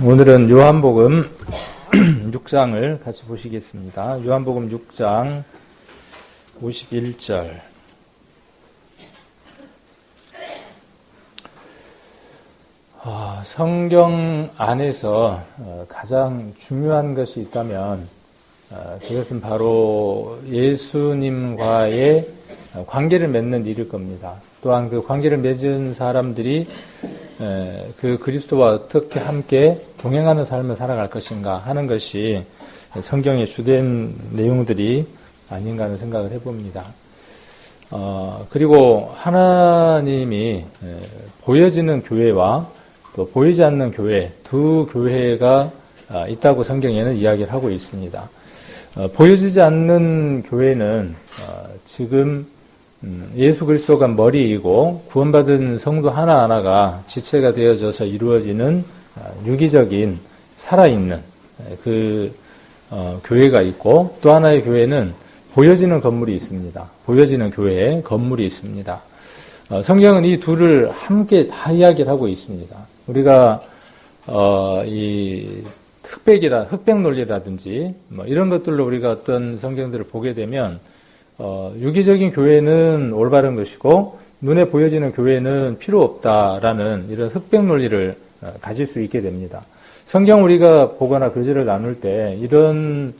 오늘은 요한복음 6장을 같이 보시겠습니다. 요한복음 6장 51절. 성경 안에서 가장 중요한 것이 있다면 그것은 바로 예수님과의 관계를 맺는 일일 겁니다. 또한 그 관계를 맺은 사람들이 그 그리스도와 어떻게 함께 동행하는 삶을 살아갈 것인가 하는 것이 성경의 주된 내용들이 아닌가 하는 생각을 해봅니다. 그리고 하나님이 보여지는 교회와 또 보이지 않는 교회, 두 교회가 있다고 성경에는 이야기를 하고 있습니다. 보여지지 않는 교회는 지금 예수 그리스도가 머리이고 구원받은 성도 하나하나가 지체가 되어져서 이루어지는 유기적인 살아있는 그 교회가 있고, 또 하나의 교회는 보여지는 건물이 있습니다. 보여지는 교회에 건물이 있습니다. 성경은 이 둘을 함께 다 이야기를 하고 있습니다. 우리가 이 흑백 논리라든지 이런 것들로 우리가 어떤 성경들을 보게 되면 유기적인 교회는 올바른 것이고 눈에 보여지는 교회는 필요 없다라는 이런 흑백 논리를 가질 수 있게 됩니다. 성경 우리가 보거나 교제를 나눌 때 이런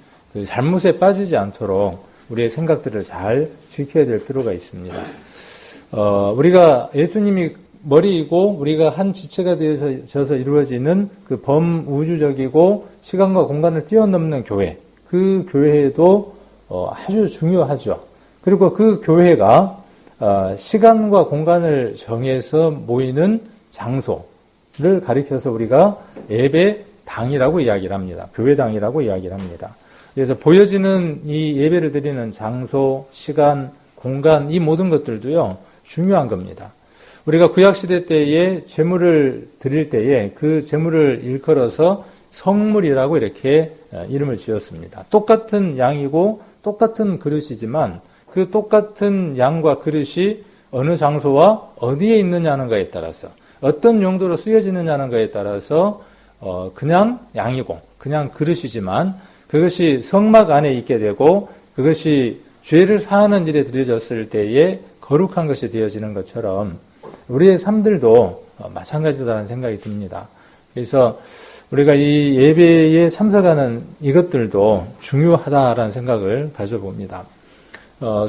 잘못에 빠지지 않도록 우리의 생각들을 잘 지켜야 될 필요가 있습니다. 우리가 예수님이 머리이고 우리가 한 지체가 되어져서 이루어지는 그 범우주적이고 시간과 공간을 뛰어넘는 교회, 그 교회도 아주 중요하죠. 그리고 그 교회가 시간과 공간을 정해서 모이는 장소를 가리켜서 우리가 예배당이라고 이야기를 합니다. 교회당이라고 이야기를 합니다. 그래서 보여지는 이 예배를 드리는 장소, 시간, 공간, 이 모든 것들도요, 중요한 겁니다. 우리가 구약시대 때에 제물을 드릴 때에 그 제물을 일컬어서 성물이라고 이렇게 이름을 지었습니다. 똑같은 양이고 똑같은 그릇이지만 그 똑같은 양과 그릇이 어느 장소와 어디에 있느냐는 것에 따라서, 어떤 용도로 쓰여지느냐는 것에 따라서 그냥 양이고 그냥 그릇이지만 그것이 성막 안에 있게 되고 그것이 죄를 사하는 일에 드려졌을 때에 거룩한 것이 되어지는 것처럼 우리의 삶들도 마찬가지다라는 생각이 듭니다. 그래서 우리가 이 예배에 참석하는 이것들도 중요하다라는 생각을 가져봅니다.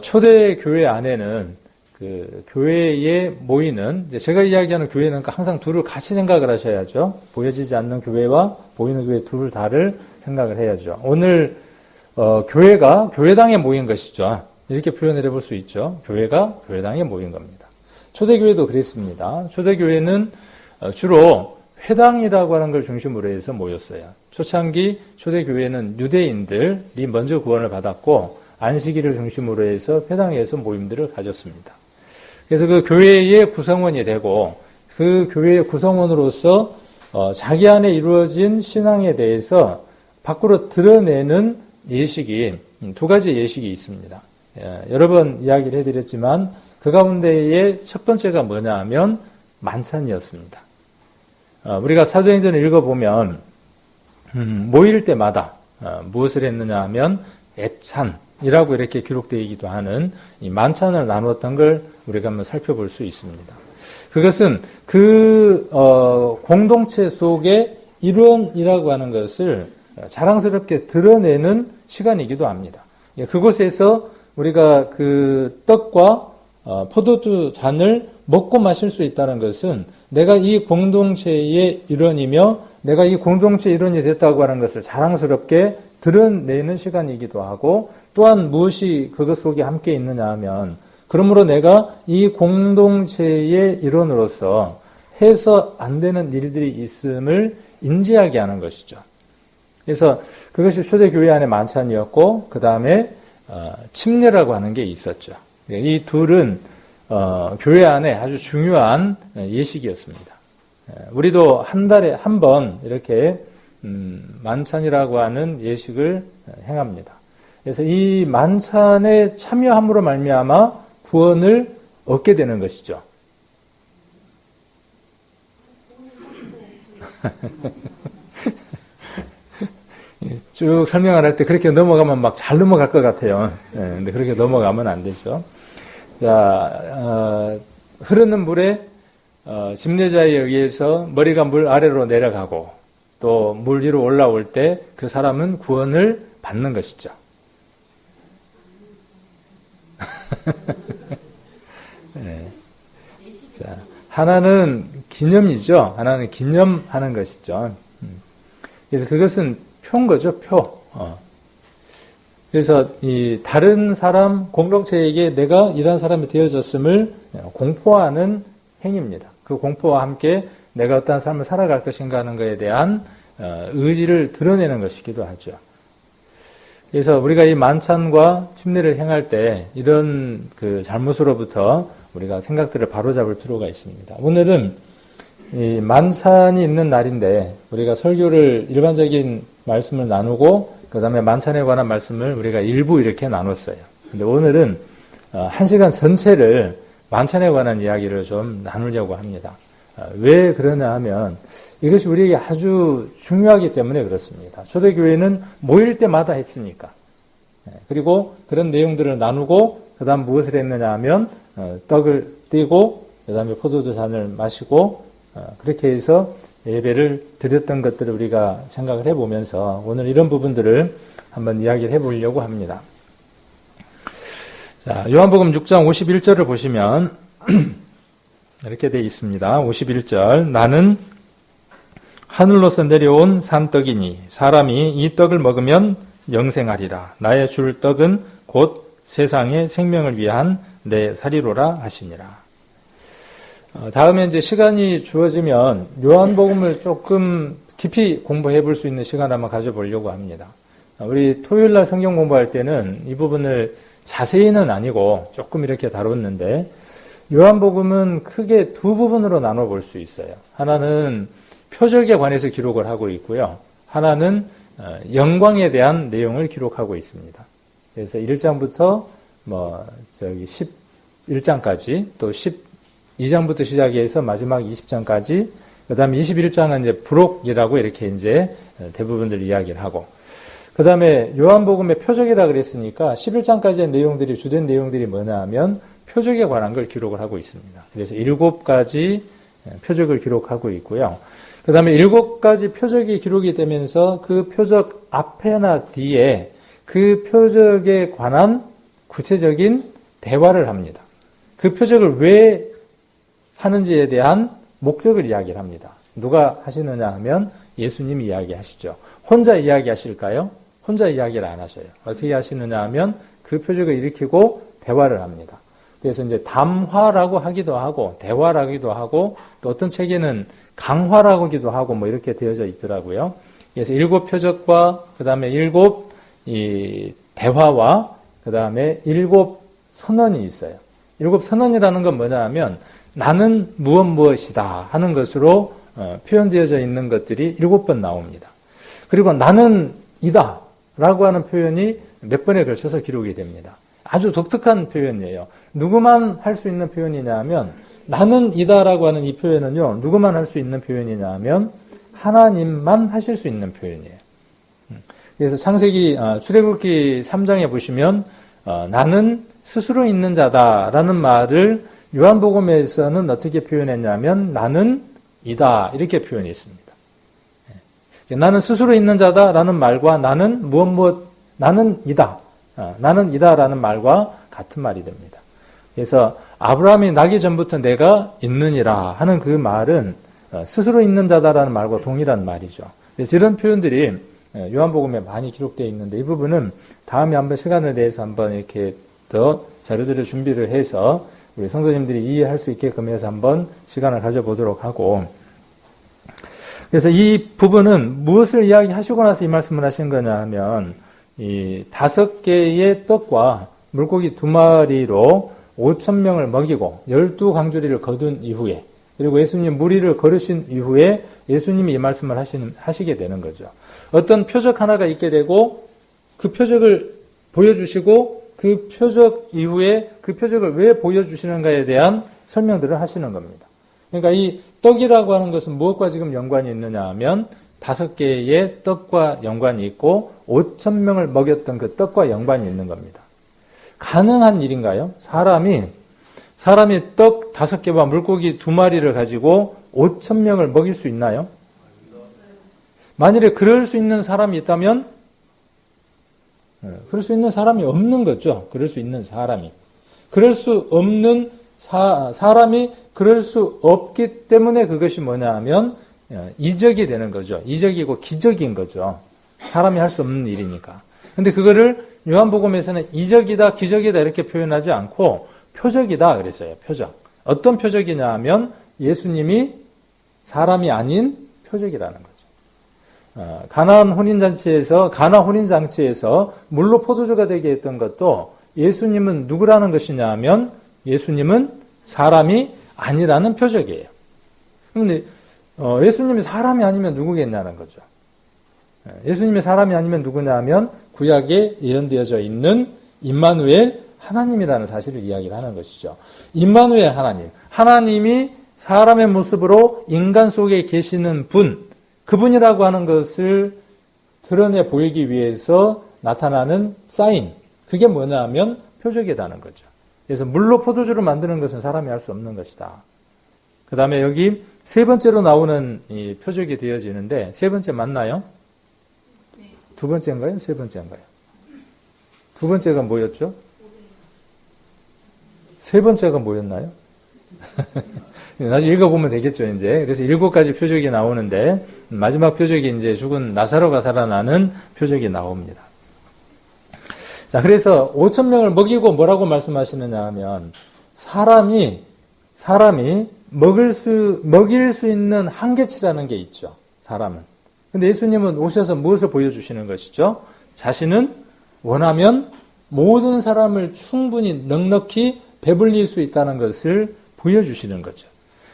초대 교회 안에는 그 교회에 모이는, 이제 제가 이야기하는 교회는 항상 둘을 같이 생각을 하셔야죠. 보여지지 않는 교회와 보이는 교회 둘을 다를 생각을 해야죠. 오늘 교회가 교회당에 모인 것이죠. 이렇게 표현을 해볼 수 있죠. 교회가 교회당에 모인 겁니다. 초대교회도 그랬습니다. 초대교회는 주로 회당이라고 하는 걸 중심으로 해서 모였어요. 초창기 초대교회는 유대인들이 먼저 구원을 받았고 안식일을 중심으로 해서 회당에서 모임들을 가졌습니다. 그래서 그 교회의 구성원이 되고 그 교회의 구성원으로서 자기 안에 이루어진 신앙에 대해서 밖으로 드러내는 예식이 두 가지 예식이 있습니다. 여러 번 이야기를 해드렸지만 그 가운데의 첫 번째가 뭐냐 하면 만찬이었습니다. 우리가 사도행전을 읽어보면 모일 때마다 무엇을 했느냐 하면 애찬이라고 이렇게 기록되기도 하는 이 만찬을 나누었던 걸 우리가 한번 살펴볼 수 있습니다. 그것은 그 공동체 속의 일원이라고 하는 것을 자랑스럽게 드러내는 시간이기도 합니다. 그곳에서 우리가 그 떡과 포도주 잔을 먹고 마실 수 있다는 것은 내가 이 공동체의 일원이며 내가 이 공동체의 일원이 됐다고 하는 것을 자랑스럽게 드러내는 시간이기도 하고, 또한 무엇이 그것 속에 함께 있느냐 하면 그러므로 내가 이 공동체의 일원으로서 해서 안 되는 일들이 있음을 인지하게 하는 것이죠. 그래서 그것이 초대교회 안의 만찬이었고 그 다음에 침례라고 하는 게 있었죠. 이 둘은 교회 안에 아주 중요한 예식이었습니다. 우리도 한 달에 한 번 이렇게 만찬이라고 하는 예식을 행합니다. 그래서 이 만찬에 참여함으로 말미암아 구원을 얻게 되는 것이죠. 쭉 설명을 할 때 그렇게 넘어가면 막 잘 넘어갈 것 같아요. 근데 그렇게 넘어가면 안 되죠. 자, 흐르는 물에 집례자에 의해서 머리가 물 아래로 내려가고 또 물 위로 올라올 때 그 사람은 구원을 받는 것이죠. 네. 자, 하나는 기념이죠. 하나는 기념하는 것이죠. 그래서 그것은 표인 거죠, 표. 그래서 이 다른 사람 공동체에게 내가 이런 사람이 되어졌음을 공포하는 행위입니다. 그 공포와 함께 내가 어떠한 삶을 살아갈 것인가 하는 것에 대한 의지를 드러내는 것이기도 하죠. 그래서 우리가 이 만찬과 침례를 행할 때 이런 그 잘못으로부터 우리가 생각들을 바로잡을 필요가 있습니다. 오늘은 이 만찬이 있는 날인데 우리가 설교를 일반적인 말씀을 나누고 그 다음에 만찬에 관한 말씀을 우리가 일부 이렇게 나눴어요. 근데 오늘은 1시간 전체를 만찬에 관한 이야기를 좀 나누려고 합니다. 왜 그러냐 하면 이것이 우리에게 아주 중요하기 때문에 그렇습니다. 초대교회는 모일 때마다 했으니까. 그리고 그런 내용들을 나누고 그 다음 무엇을 했느냐 하면 떡을 띄고 그 다음에 포도주 잔을 마시고 그렇게 해서 예배를 드렸던 것들을 우리가 생각을 해보면서 오늘 이런 부분들을 한번 이야기를 해보려고 합니다. 자, 요한복음 6장 51절을 보시면 이렇게 되어 있습니다. 51절 나는 하늘로서 내려온 산떡이니 사람이 이 떡을 먹으면 영생하리라. 나의 줄 떡은 곧 세상의 생명을 위한 내 살이로라 하시니라. 다음에 이제 시간이 주어지면 요한복음을 조금 깊이 공부해 볼 수 있는 시간 한번 가져보려고 합니다. 우리 토요일날 성경 공부할 때는 이 부분을 자세히는 아니고 조금 이렇게 다뤘는데 요한복음은 크게 두 부분으로 나눠 볼 수 있어요. 하나는 표적에 관해서 기록을 하고 있고요. 하나는 영광에 대한 내용을 기록하고 있습니다. 그래서 1장부터 11장까지 또 12장부터 시작해서 마지막 20장까지 그 다음에 21장은 이제 부록이라고 이렇게 이제 대부분들 이야기를 하고 그 다음에 요한복음의 표적이라 그랬으니까 11장까지의 내용들이 주된 내용들이 뭐냐 하면 표적에 관한 걸 기록을 하고 있습니다. 그래서 7가지 표적을 기록하고 있고요. 그 다음에 7가지 표적이 기록이 되면서 그 표적 앞에나 뒤에 그 표적에 관한 구체적인 대화를 합니다. 그 표적을 왜 하는지에 대한 목적을 이야기를 합니다. 누가 하시느냐 하면 예수님이 이야기하시죠. 혼자 이야기하실까요? 혼자 이야기를 안 하셔요. 어떻게 하시느냐 하면 그 표적을 일으키고 대화를 합니다. 그래서 이제 담화라고 하기도 하고 대화라기도 하고 또 어떤 책에는 강화라고기도 하고 뭐 이렇게 되어져 있더라고요. 그래서 7표적과 그 다음에 7 대화와 그 다음에 7 선언이 있어요. 7 선언이라는 건 뭐냐 하면 나는 무엇이다 하는 것으로 표현되어져 있는 것들이 7번 나옵니다. 그리고 나는 이다 라고 하는 표현이 몇 번에 걸쳐서 기록이 됩니다. 아주 독특한 표현이에요. 누구만 할 수 있는 표현이냐 하면 나는 이다라고 하는 이 표현은요. 누구만 할 수 있는 표현이냐 하면 하나님만 하실 수 있는 표현이에요. 그래서 창세기 출애굽기 3장에 보시면 나는 스스로 있는 자다라는 말을 요한복음에서는 어떻게 표현했냐면 나는 이다 이렇게 표현했습니다. 나는 스스로 있는 자다라는 말과 나는 나는 이다. 나는 이다라는 말과 같은 말이 됩니다. 그래서 아브라함이 나기 전부터 내가 있느니라 하는 그 말은 스스로 있는 자다라는 말과 동일한 말이죠. 그래서 이런 표현들이 요한복음에 많이 기록되어 있는데 이 부분은 다음에 한번 시간을 내서 한번 이렇게 더 자료들을 준비를 해서 우리 성도님들이 이해할 수 있게끔 해서 한번 시간을 가져보도록 하고 그래서 이 부분은 무엇을 이야기하시고 나서 이 말씀을 하신 거냐 하면 이 5개의 떡과 물고기 2마리로 5,000명을 먹이고 12광주리를 거둔 이후에 그리고 예수님 무리를 걸으신 이후에 예수님이 이 말씀을 하시게 되는 거죠. 어떤 표적 하나가 있게 되고 그 표적을 보여주시고 그 표적 이후에 그 표적을 왜 보여주시는가에 대한 설명들을 하시는 겁니다. 그러니까 이 떡이라고 하는 것은 무엇과 지금 연관이 있느냐 하면 5개의 떡과 연관이 있고 5,000명을 먹였던 그 떡과 연관이 있는 겁니다. 가능한 일인가요? 사람이 떡 5개와 물고기 2마리를 가지고 5,000명을 먹일 수 있나요? 만일에 그럴 수 있는 사람이 있다면 그럴 수 있는 사람이 없는 거죠. 그럴 수 있는 사람이. 그럴 수 없는 사람이 그럴 수 없기 때문에 그것이 뭐냐 하면 이적이 되는 거죠. 이적이고 기적인 거죠. 사람이 할 수 없는 일이니까. 근데 그거를 요한복음에서는 이적이다, 기적이다 이렇게 표현하지 않고 표적이다 그랬어요. 표적. 어떤 표적이냐 하면 예수님이 사람이 아닌 표적이라는 거죠. 가나 혼인잔치에서 물로 포도주가 되게 했던 것도 예수님은 누구라는 것이냐 하면 예수님은 사람이 아니라는 표적이에요. 그런데 예수님이 사람이 아니면 누구겠냐는 거죠. 예수님이 사람이 아니면 누구냐 하면 구약에 예언되어져 있는 임마누엘 하나님이라는 사실을 이야기를 하는 것이죠. 임마누엘 하나님이 사람의 모습으로 인간 속에 계시는 분, 그분이라고 하는 것을 드러내 보이기 위해서 나타나는 사인, 그게 뭐냐 하면 표적이라는 거죠. 그래서 물로 포도주를 만드는 것은 사람이 할 수 없는 것이다. 그 다음에 여기 세 번째로 나오는 이 표적이 되어지는데 세 번째 맞나요? 두 번째인가요? 세 번째인가요? 두 번째가 뭐였죠? 세 번째가 뭐였나요? 나중에 읽어보면 되겠죠, 이제. 그래서 7가지 표적이 나오는데, 마지막 표적이 이제 죽은 나사로가 살아나는 표적이 나옵니다. 자, 그래서 5,000명을 먹이고 뭐라고 말씀하시느냐 하면, 사람이 먹일 수 있는 한계치라는 게 있죠, 사람은. 근데 예수님은 오셔서 무엇을 보여주시는 것이죠? 자신은 원하면 모든 사람을 충분히 넉넉히 배불릴 수 있다는 것을 보여주시는 거죠.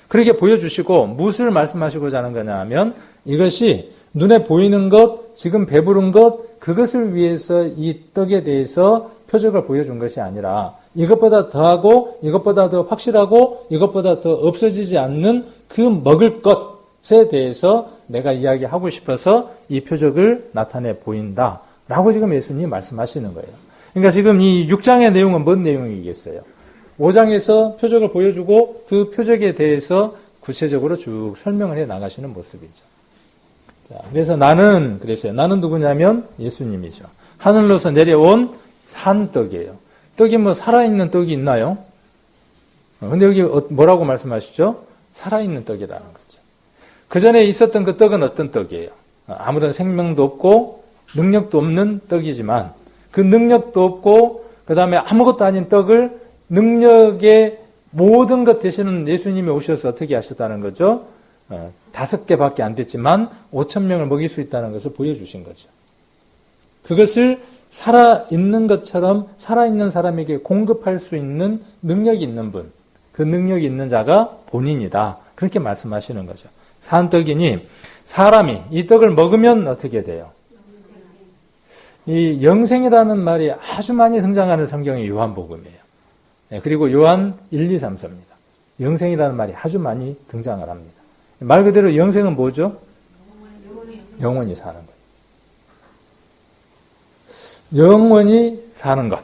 그렇게 보여주시고 무엇을 말씀하시고자 하는 거냐 하면 이것이 눈에 보이는 것, 지금 배부른 것, 그것을 위해서 이 떡에 대해서 표적을 보여준 것이 아니라 이것보다 더하고 이것보다 더 확실하고 이것보다 더 없어지지 않는 그 먹을 것에 대해서 내가 이야기하고 싶어서 이 표적을 나타내 보인다 라고 지금 예수님이 말씀하시는 거예요. 그러니까 지금 이 6장의 내용은 뭔 내용이겠어요? 5장에서 표적을 보여주고 그 표적에 대해서 구체적으로 쭉 설명을 해 나가시는 모습이죠. 자, 그래서 나는 누구냐면 예수님이죠. 하늘로서 내려온 산떡이에요. 떡이 뭐 살아있는 떡이 있나요? 근데 여기 뭐라고 말씀하시죠? 살아있는 떡이라는 거죠. 그 전에 있었던 그 떡은 어떤 떡이에요? 아무런 생명도 없고 능력도 없는 떡이지만 그 능력도 없고 그 다음에 아무것도 아닌 떡을 능력의 모든 것 되시는 예수님이 오셔서 어떻게 하셨다는 거죠? 5개밖에 안 됐지만 5,000명을 먹일 수 있다는 것을 보여주신 거죠. 그것을 살아있는 것처럼 살아있는 사람에게 공급할 수 있는 능력이 있는 분, 그 능력이 있는 자가 본인이다. 그렇게 말씀하시는 거죠. 산떡이니 사람이 이 떡을 먹으면 어떻게 돼요? 이 영생이라는 말이 아주 많이 등장하는 성경이 요한복음이에요. 그리고 요한 1, 2, 3, 4입니다. 영생이라는 말이 아주 많이 등장을 합니다. 말 그대로 영생은 뭐죠? 영원히 사는 것. 영원히 사는 것.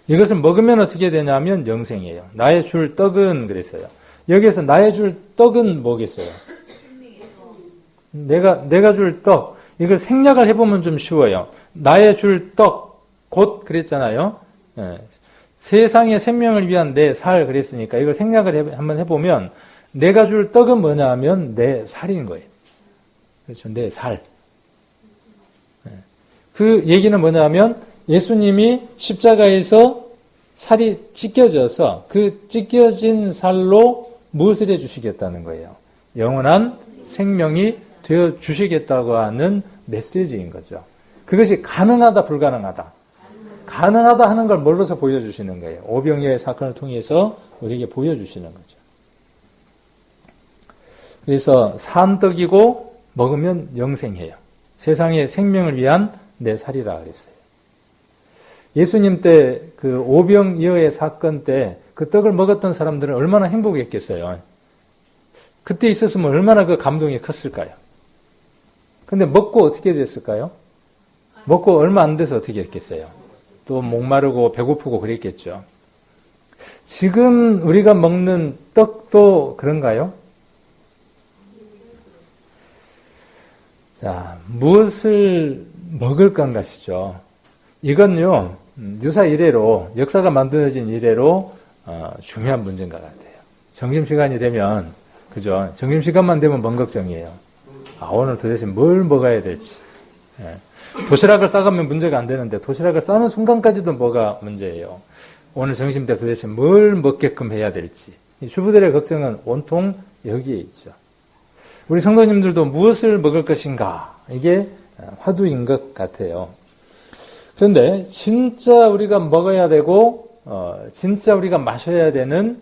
이것을 먹으면 어떻게 되냐면 영생이에요. 나의 줄 떡은 그랬어요. 여기에서 나의 줄 떡은 뭐겠어요? 내가 줄 떡. 이걸 생략을 해보면 좀 쉬워요. 나의 줄 떡, 곧 그랬잖아요. 세상의 생명을 위한 내 살 그랬으니까 이걸 생략을 한번 해보면 내가 줄 떡은 뭐냐 하면 내 살인 거예요. 그렇죠. 내 살. 그 얘기는 뭐냐 하면 예수님이 십자가에서 살이 찢겨져서 그 찢겨진 살로 무엇을 해주시겠다는 거예요? 영원한 생명이 되어 주시겠다고 하는 메시지인 거죠. 그것이 가능하다, 불가능하다. 가능하다 하는 걸 뭘로서 보여주시는 거예요? 오병이어의 사건을 통해서 우리에게 보여주시는 거죠. 그래서 산떡이고 먹으면 영생해요. 세상의 생명을 위한 내 살이라 그랬어요. 예수님 때 그 오병이어의 사건 때 그 떡을 먹었던 사람들은 얼마나 행복했겠어요. 그때 있었으면 얼마나 그 감동이 컸을까요? 근데 먹고 어떻게 됐을까요? 먹고 얼마 안 돼서 어떻게 했겠어요? 또 목마르고 배고프고 그랬겠죠. 지금 우리가 먹는 떡도 그런가요? 자, 무엇을 먹을 건가시죠? 이건요, 유사 이래로, 역사가 만들어진 이래로 중요한 문제인 것 같아요. 점심시간이 되면, 그죠? 점심시간만 되면 뭔 걱정이에요? 오늘 도대체 뭘 먹어야 될지. 예. 도시락을 싸가면 문제가 안 되는데, 도시락을 싸는 순간까지도 뭐가 문제예요? 오늘 점심 때 도대체 뭘 먹게끔 해야 될지. 이 주부들의 걱정은 온통 여기에 있죠. 우리 성도님들도 무엇을 먹을 것인가? 이게 화두인 것 같아요. 그런데 진짜 우리가 먹어야 되고 진짜 우리가 마셔야 되는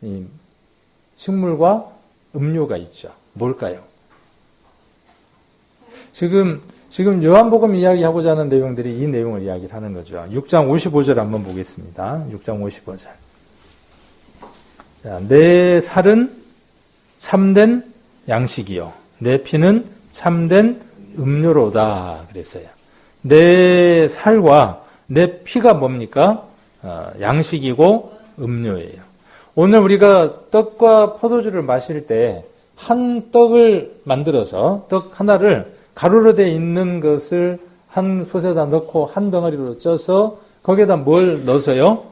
이 식물과 음료가 있죠. 뭘까요? 지금 요한복음 이야기하고자 하는 내용들이 이 내용을 이야기를 하는 거죠. 6장 55절 한번 보겠습니다. 6장 55절. 자, 내 살은 참된 양식이요. 내 피는 참된 음료로다. 그랬어요. 내 살과 내 피가 뭡니까? 양식이고 음료예요. 오늘 우리가 떡과 포도주를 마실 때 한 떡을 만들어서 떡 하나를 가루로 되어 있는 것을 한 솥에다 넣고 한 덩어리로 쪄서 거기에다 뭘 넣어서요?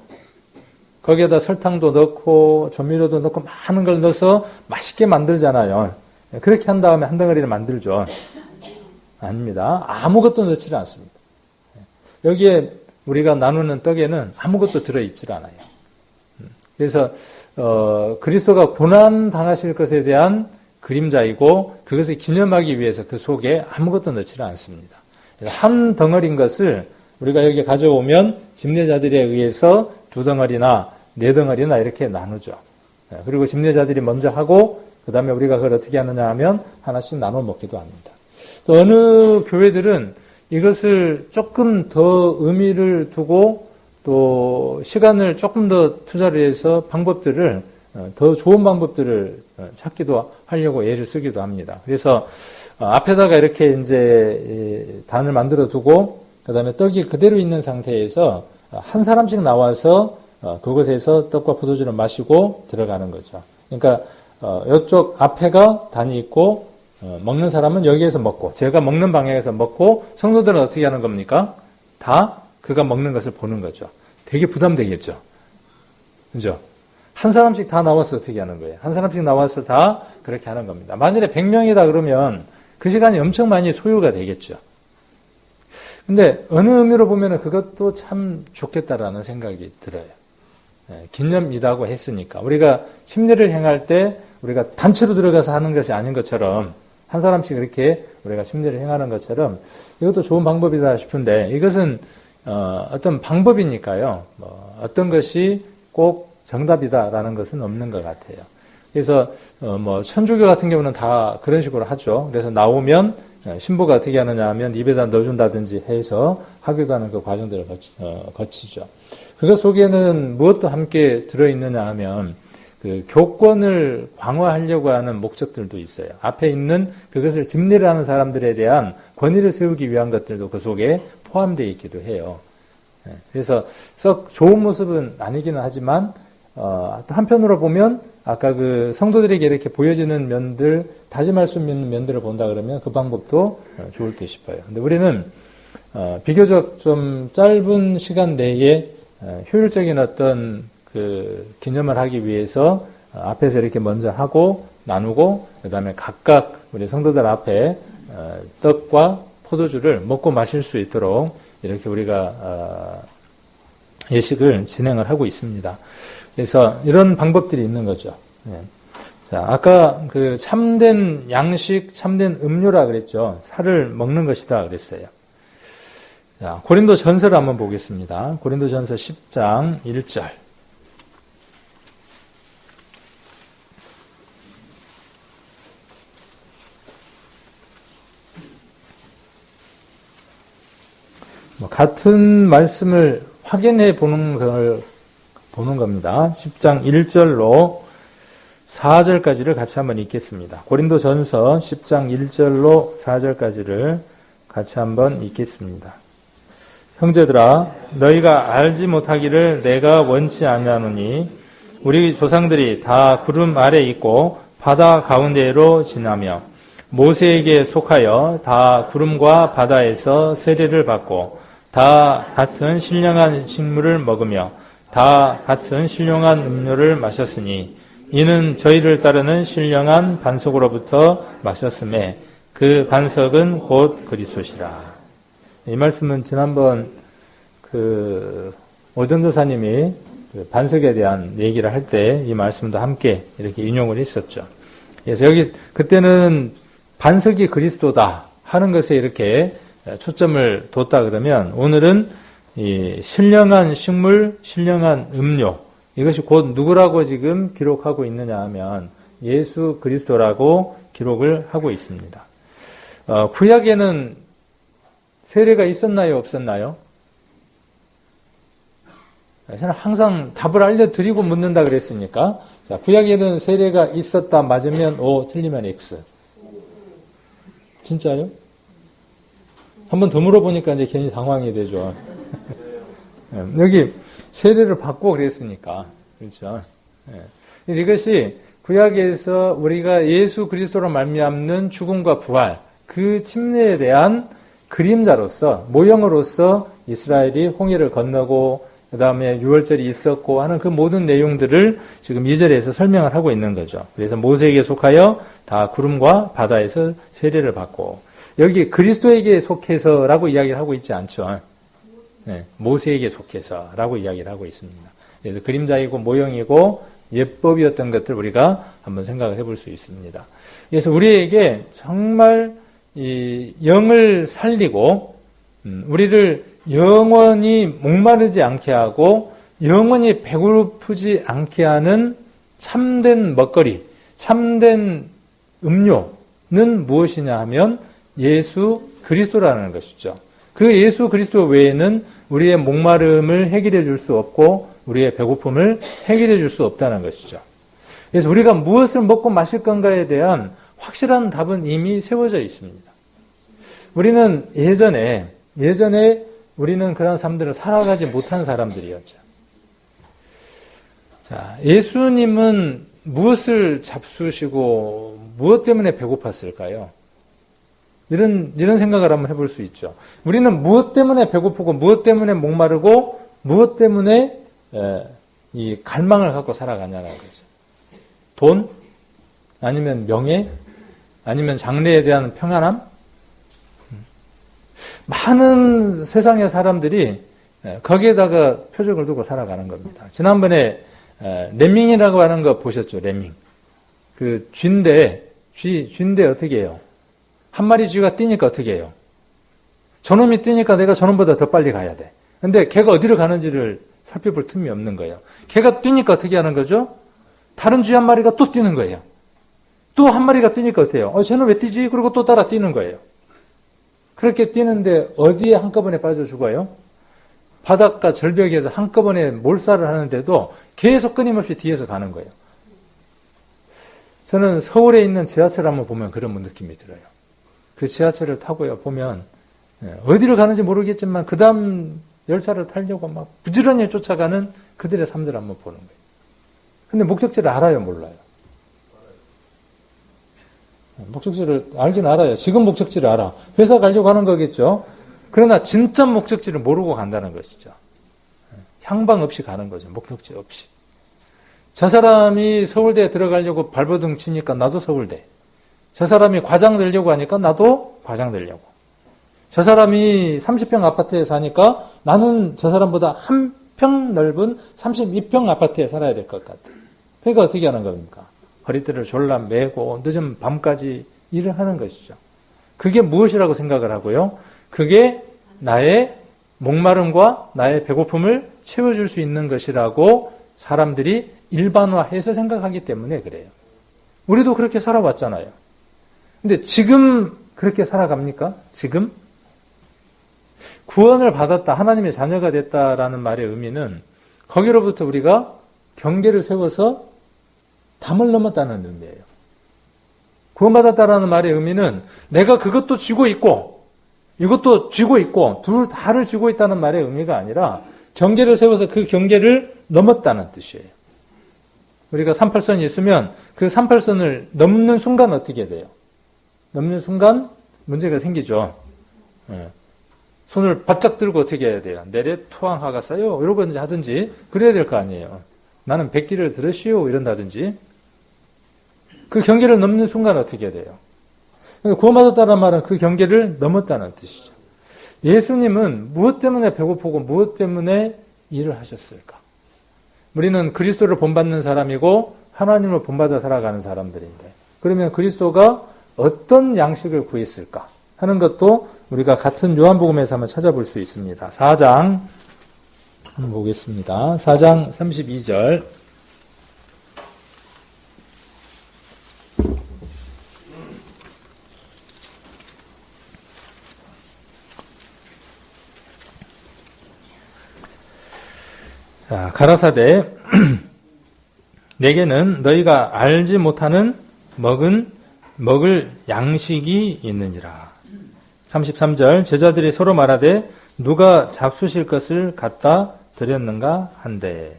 거기에다 설탕도 넣고 조미료도 넣고 많은 걸 넣어서 맛있게 만들잖아요. 그렇게 한 다음에 한 덩어리를 만들죠. 아닙니다. 아무것도 넣지를 않습니다. 여기에 우리가 나누는 떡에는 아무것도 들어있질 않아요. 그래서 그리스도가 고난 당하실 것에 대한 그림자이고 그것을 기념하기 위해서 그 속에 아무것도 넣지를 않습니다. 한 덩어리인 것을 우리가 여기 가져오면 집례자들에 의해서 2덩어리나 4덩어리나 이렇게 나누죠. 그리고 집례자들이 먼저 하고 그 다음에 우리가 그걸 어떻게 하느냐 하면 하나씩 나눠 먹기도 합니다. 또 어느 교회들은 이것을 조금 더 의미를 두고 또 시간을 조금 더 투자를 해서 방법들을 더 좋은 방법들을 찾기도 하려고 애를 쓰기도 합니다. 그래서 앞에다가 이렇게 이제 단을 만들어 두고 그다음에 떡이 그대로 있는 상태에서 한 사람씩 나와서 그곳에서 떡과 포도주를 마시고 들어가는 거죠. 그러니까 이쪽 앞에가 단이 있고 먹는 사람은 여기에서 먹고 제가 먹는 방향에서 먹고 성도들은 어떻게 하는 겁니까? 다 그가 먹는 것을 보는 거죠. 되게 부담되겠죠. 그죠? 한 사람씩 다 나와서 어떻게 하는 거예요? 한 사람씩 나와서 다 그렇게 하는 겁니다. 만일에 100명이다 그러면 그 시간이 엄청 많이 소요가 되겠죠. 근데 어느 의미로 보면 그것도 참 좋겠다라는 생각이 들어요. 기념이라고 했으니까. 우리가 심리를 행할 때 우리가 단체로 들어가서 하는 것이 아닌 것처럼 한 사람씩 이렇게 우리가 심리를 행하는 것처럼 이것도 좋은 방법이다 싶은데 이것은 어떤 방법이니까요. 어떤 것이 꼭 정답이다라는 것은 없는 것 같아요. 그래서 천주교 같은 경우는 다 그런 식으로 하죠. 그래서 나오면 신부가 어떻게 하느냐 하면 입에다 넣어준다든지 해서 하기도 하는 그 과정들을 거치죠. 그것 속에는 무엇도 함께 들어있느냐 하면 그 교권을 강화하려고 하는 목적들도 있어요. 앞에 있는 그것을 집례를 하는 사람들에 대한 권위를 세우기 위한 것들도 그 속에 포함되어 있기도 해요. 그래서 썩 좋은 모습은 아니기는 하지만 또 한편으로 보면 아까 그 성도들에게 이렇게 보여지는 면들, 다짐할 수 있는 면들을 본다 그러면 그 방법도 좋을 듯 싶어요. 근데 우리는 비교적 좀 짧은 시간 내에 효율적인 어떤 그 기념을 하기 위해서 앞에서 이렇게 먼저 하고 나누고 그 다음에 각각 우리 성도들 앞에 떡과 포도주를 먹고 마실 수 있도록 이렇게 우리가 예식을 진행을 하고 있습니다. 그래서 이런 방법들이 있는 거죠. 자, 아까 그 참된 양식, 참된 음료라 그랬죠. 살을 먹는 것이다 그랬어요. 자, 고린도 전서를 한번 보겠습니다. 고린도 전서 10장 1절. 같은 말씀을 확인해 보는 겁니다. 10장 1절로 4절까지를 같이 한번 읽겠습니다. 고린도전서 10장 1절로 4절까지를 같이 한번 읽겠습니다. 형제들아, 너희가 알지 못하기를 내가 원치 아니하노니 우리 조상들이 다 구름 아래 있고 바다 가운데로 지나며 모세에게 속하여 다 구름과 바다에서 세례를 받고 다 같은 신령한 식물을 먹으며 다 같은 신령한 음료를 마셨으니 이는 저희를 따르는 신령한 반석으로부터 마셨음에 그 반석은 곧 그리스도시라. 이 말씀은 지난번 오전도사님이 반석에 대한 얘기를 할 때 이 말씀도 함께 이렇게 인용을 했었죠. 그래서 여기 그때는 반석이 그리스도다 하는 것에 이렇게 초점을 뒀다 그러면 오늘은 이 신령한 식물, 신령한 음료 이것이 곧 누구라고 지금 기록하고 있느냐 하면 예수 그리스도라고 기록을 하고 있습니다. 구약에는 세례가 있었나요? 없었나요? 저는 항상 답을 알려드리고 묻는다 그랬으니까 자, 구약에는 세례가 있었다 맞으면 O, 틀리면 X. 진짜요? 한번 더 물어보니까 이제 괜히 당황이 되죠. 여기 세례를 받고 그랬으니까 그렇죠. 이것이 구약에서 우리가 예수 그리스도로 말미암는 죽음과 부활 그 침례에 대한 그림자로서 모형으로서 이스라엘이 홍해를 건너고 그 다음에 유월절이 있었고 하는 그 모든 내용들을 지금 2절에서 설명을 하고 있는 거죠. 그래서 모세에게 속하여 다 구름과 바다에서 세례를 받고 여기 그리스도에게 속해서라고 이야기를 하고 있지 않죠. 네, 모세에게 속해서라고 이야기를 하고 있습니다. 그래서 그림자이고 모형이고 예법이었던 것들 우리가 한번 생각을 해볼 수 있습니다. 그래서 우리에게 정말 이 영을 살리고 우리를 영원히 목마르지 않게 하고 영원히 배고프지 않게 하는 참된 먹거리, 참된 음료는 무엇이냐 하면 예수 그리스도라는 것이죠. 그 예수 그리스도 외에는 우리의 목마름을 해결해 줄 수 없고 우리의 배고픔을 해결해 줄 수 없다는 것이죠. 그래서 우리가 무엇을 먹고 마실 건가에 대한 확실한 답은 이미 세워져 있습니다. 우리는 예전에 우리는 그런 사람들을 살아가지 못한 사람들이었죠. 자, 예수님은 무엇을 잡수시고 무엇 때문에 배고팠을까요? 이런 생각을 한번 해볼 수 있죠. 우리는 무엇 때문에 배고프고 무엇 때문에 목마르고 무엇 때문에 이 갈망을 갖고 살아가냐는 거죠. 돈? 아니면 명예? 아니면 장래에 대한 평안함? 많은 세상의 사람들이 거기에다가 표적을 두고 살아가는 겁니다. 지난번에 레밍이라고 하는 거 보셨죠? 레밍. 그 쥐인데 어떻게 해요? 한 마리 쥐가 뛰니까 어떻게 해요? 저놈이 뛰니까 내가 저놈보다 더 빨리 가야 돼. 근데 걔가 어디로 가는지를 살펴볼 틈이 없는 거예요. 걔가 뛰니까 어떻게 하는 거죠? 다른 쥐 한 마리가 또 뛰는 거예요. 또 한 마리가 뛰니까 어떻게 해요? 쟤는 왜 뛰지? 그리고 또 따라 뛰는 거예요. 그렇게 뛰는데 어디에 한꺼번에 빠져 죽어요? 바닷가 절벽에서 한꺼번에 몰살을 하는데도 계속 끊임없이 뒤에서 가는 거예요. 저는 서울에 있는 지하철 한번 보면 그런 느낌이 들어요. 그 지하철을 타고요 보면 어디를 가는지 모르겠지만 그 다음 열차를 타려고 막 부지런히 쫓아가는 그들의 삶들을 한번 보는 거예요. 근데 목적지를 알아요, 몰라요? 목적지를 알긴 알아요. 지금 목적지를 알아. 회사 가려고 하는 거겠죠. 그러나 진짜 목적지를 모르고 간다는 것이죠. 향방 없이 가는 거죠. 목적지 없이. 저 사람이 서울대에 들어가려고 발버둥 치니까 나도 서울대. 저 사람이 과장 되려고 하니까 나도 과장 되려고. 저 사람이 30평 아파트에 사니까 나는 저 사람보다 한 평 넓은 32평 아파트에 살아야 될 것 같아. 그러니까 어떻게 하는 겁니까? 허리띠를 졸라 매고 늦은 밤까지 일을 하는 것이죠. 그게 무엇이라고 생각을 하고요? 그게 나의 목마름과 나의 배고픔을 채워줄 수 있는 것이라고 사람들이 일반화해서 생각하기 때문에 그래요. 우리도 그렇게 살아왔잖아요. 근데 지금 그렇게 살아갑니까? 지금? 구원을 받았다, 하나님의 자녀가 됐다라는 말의 의미는 거기로부터 우리가 경계를 세워서 담을 넘었다는 의미예요. 구원받았다라는 말의 의미는 내가 그것도 쥐고 있고 이것도 쥐고 있고 둘 다를 쥐고 있다는 말의 의미가 아니라 경계를 세워서 그 경계를 넘었다는 뜻이에요. 우리가 38선이 있으면 그 38선을 넘는 순간 어떻게 돼요? 넘는 순간 문제가 생기죠. 손을 바짝 들고 어떻게 해야 돼요? 내래 투항하겠어요? 이러고 하든지 그래야 될 거 아니에요. 나는 백기를 들으시오 이런다든지. 그 경계를 넘는 순간 어떻게 돼요? 구원받았다는 말은 그 경계를 넘었다는 뜻이죠. 예수님은 무엇 때문에 배고프고 무엇 때문에 일을 하셨을까? 우리는 그리스도를 본받는 사람이고 하나님을 본받아 살아가는 사람들인데 그러면 그리스도가 어떤 양식을 구했을까 하는 것도 우리가 같은 요한복음에서 한번 찾아볼 수 있습니다. 4장 한번 보겠습니다. 4장 32절 자, 가라사대 내게는 너희가 알지 못하는 먹을 양식이 있느니라. 33절 제자들이 서로 말하되 누가 잡수실 것을 갖다 드렸는가 한데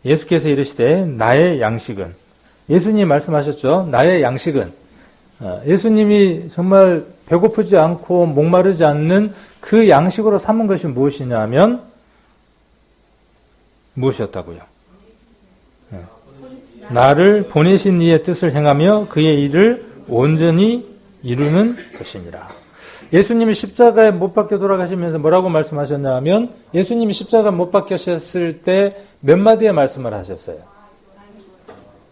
예수께서 이르시되 나의 양식은 예수님이 말씀하셨죠. 나의 양식은 예수님이 정말 배고프지 않고 목마르지 않는 그 양식으로 삼은 것이 무엇이냐면 무엇이었다고요? 나를 보내신 이의 뜻을 행하며 그의 일을 온전히 이루는 것이니라. 예수님이 십자가에 못 박혀 돌아가시면서 뭐라고 말씀하셨냐면 예수님이 십자가에 못 박히셨을 때 몇 마디의 말씀을 하셨어요.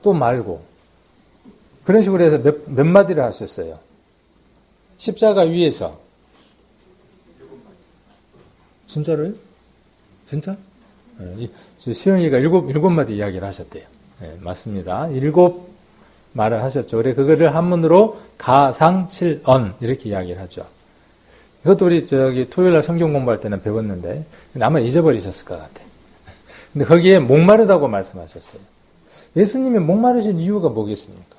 또 말고 그런 식으로 해서 몇 마디를 하셨어요. 십자가 위에서 진짜로요? 진짜? 시영이가 일곱 마디 이야기를 하셨대요. 네, 맞습니다. 7 말을 하셨죠. 그래, 그거를 한문으로 가상칠언, 이렇게 이야기를 하죠. 이것도 우리 토요일날 성경 공부할 때는 배웠는데, 아마 잊어버리셨을 것 같아. 근데 거기에 목마르다고 말씀하셨어요. 예수님이 목마르신 이유가 뭐겠습니까?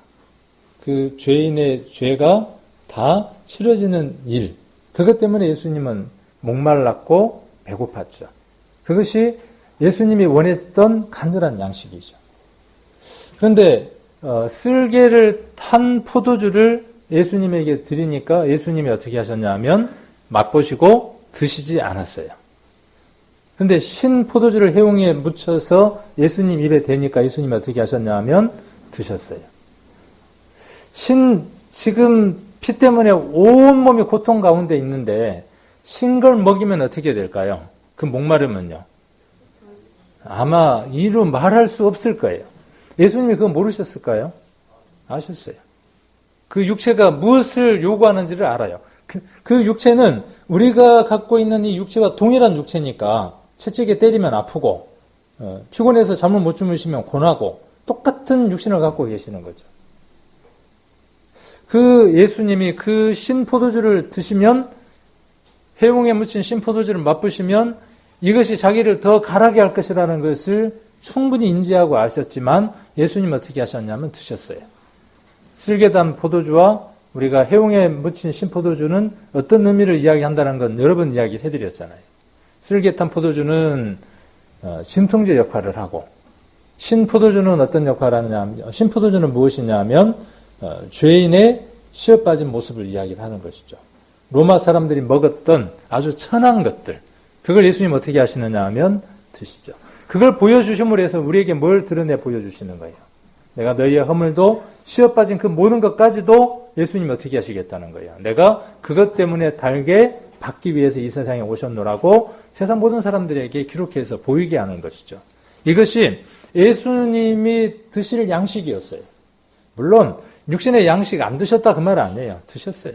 그 죄인의 죄가 다 치러지는 일. 그것 때문에 예수님은 목말랐고 배고팠죠. 그것이 예수님이 원했던 간절한 양식이죠. 그런데 쓸개를 탄 포도주를 예수님에게 드리니까 예수님이 어떻게 하셨냐면 맛보시고 드시지 않았어요. 그런데 신 포도주를 해웅에 묻혀서 예수님 입에 대니까 예수님이 어떻게 하셨냐면 드셨어요. 지금 피 때문에 온몸이 고통 가운데 있는데 신 걸 먹이면 어떻게 될까요? 그 목마르면요. 아마 이루 말할 수 없을 거예요. 예수님이 그거 모르셨을까요? 아셨어요. 그 육체가 무엇을 요구하는지를 알아요. 그 육체는 우리가 갖고 있는 이 육체와 동일한 육체니까 채찍에 때리면 아프고 피곤해서 잠을 못 주무시면 고나고 똑같은 육신을 갖고 계시는 거죠. 그 예수님이 그 신포도주를 드시면 해웅에 묻힌 신포도주를 맛보시면 이것이 자기를 더 가라게 할 것이라는 것을 충분히 인지하고 아셨지만 예수님은 어떻게 하셨냐면 드셨어요. 쓸개단 포도주와 우리가 해웅에 묻힌 신포도주는 어떤 의미를 이야기한다는 건 여러 번 이야기를 해드렸잖아요. 쓸개탄 포도주는 진통제 역할을 하고 신포도주는 어떤 역할을 하느냐, 신포도주는 무엇이냐면 죄인의 시어 빠진 모습을 이야기를 하는 것이죠. 로마 사람들이 먹었던 아주 천한 것들, 그걸 예수님 어떻게 하시느냐 하면 드시죠. 그걸 보여주심으로 해서 우리에게 뭘 드러내 보여주시는 거예요. 내가 너희의 허물도 시어 빠진 그 모든 것까지도 예수님이 어떻게 하시겠다는 거예요. 내가 그것 때문에 달게 받기 위해서 이 세상에 오셨노라고 세상 모든 사람들에게 기록해서 보이게 하는 것이죠. 이것이 예수님이 드실 양식이었어요. 물론 육신의 양식 안 드셨다 그 말 아니에요. 드셨어요.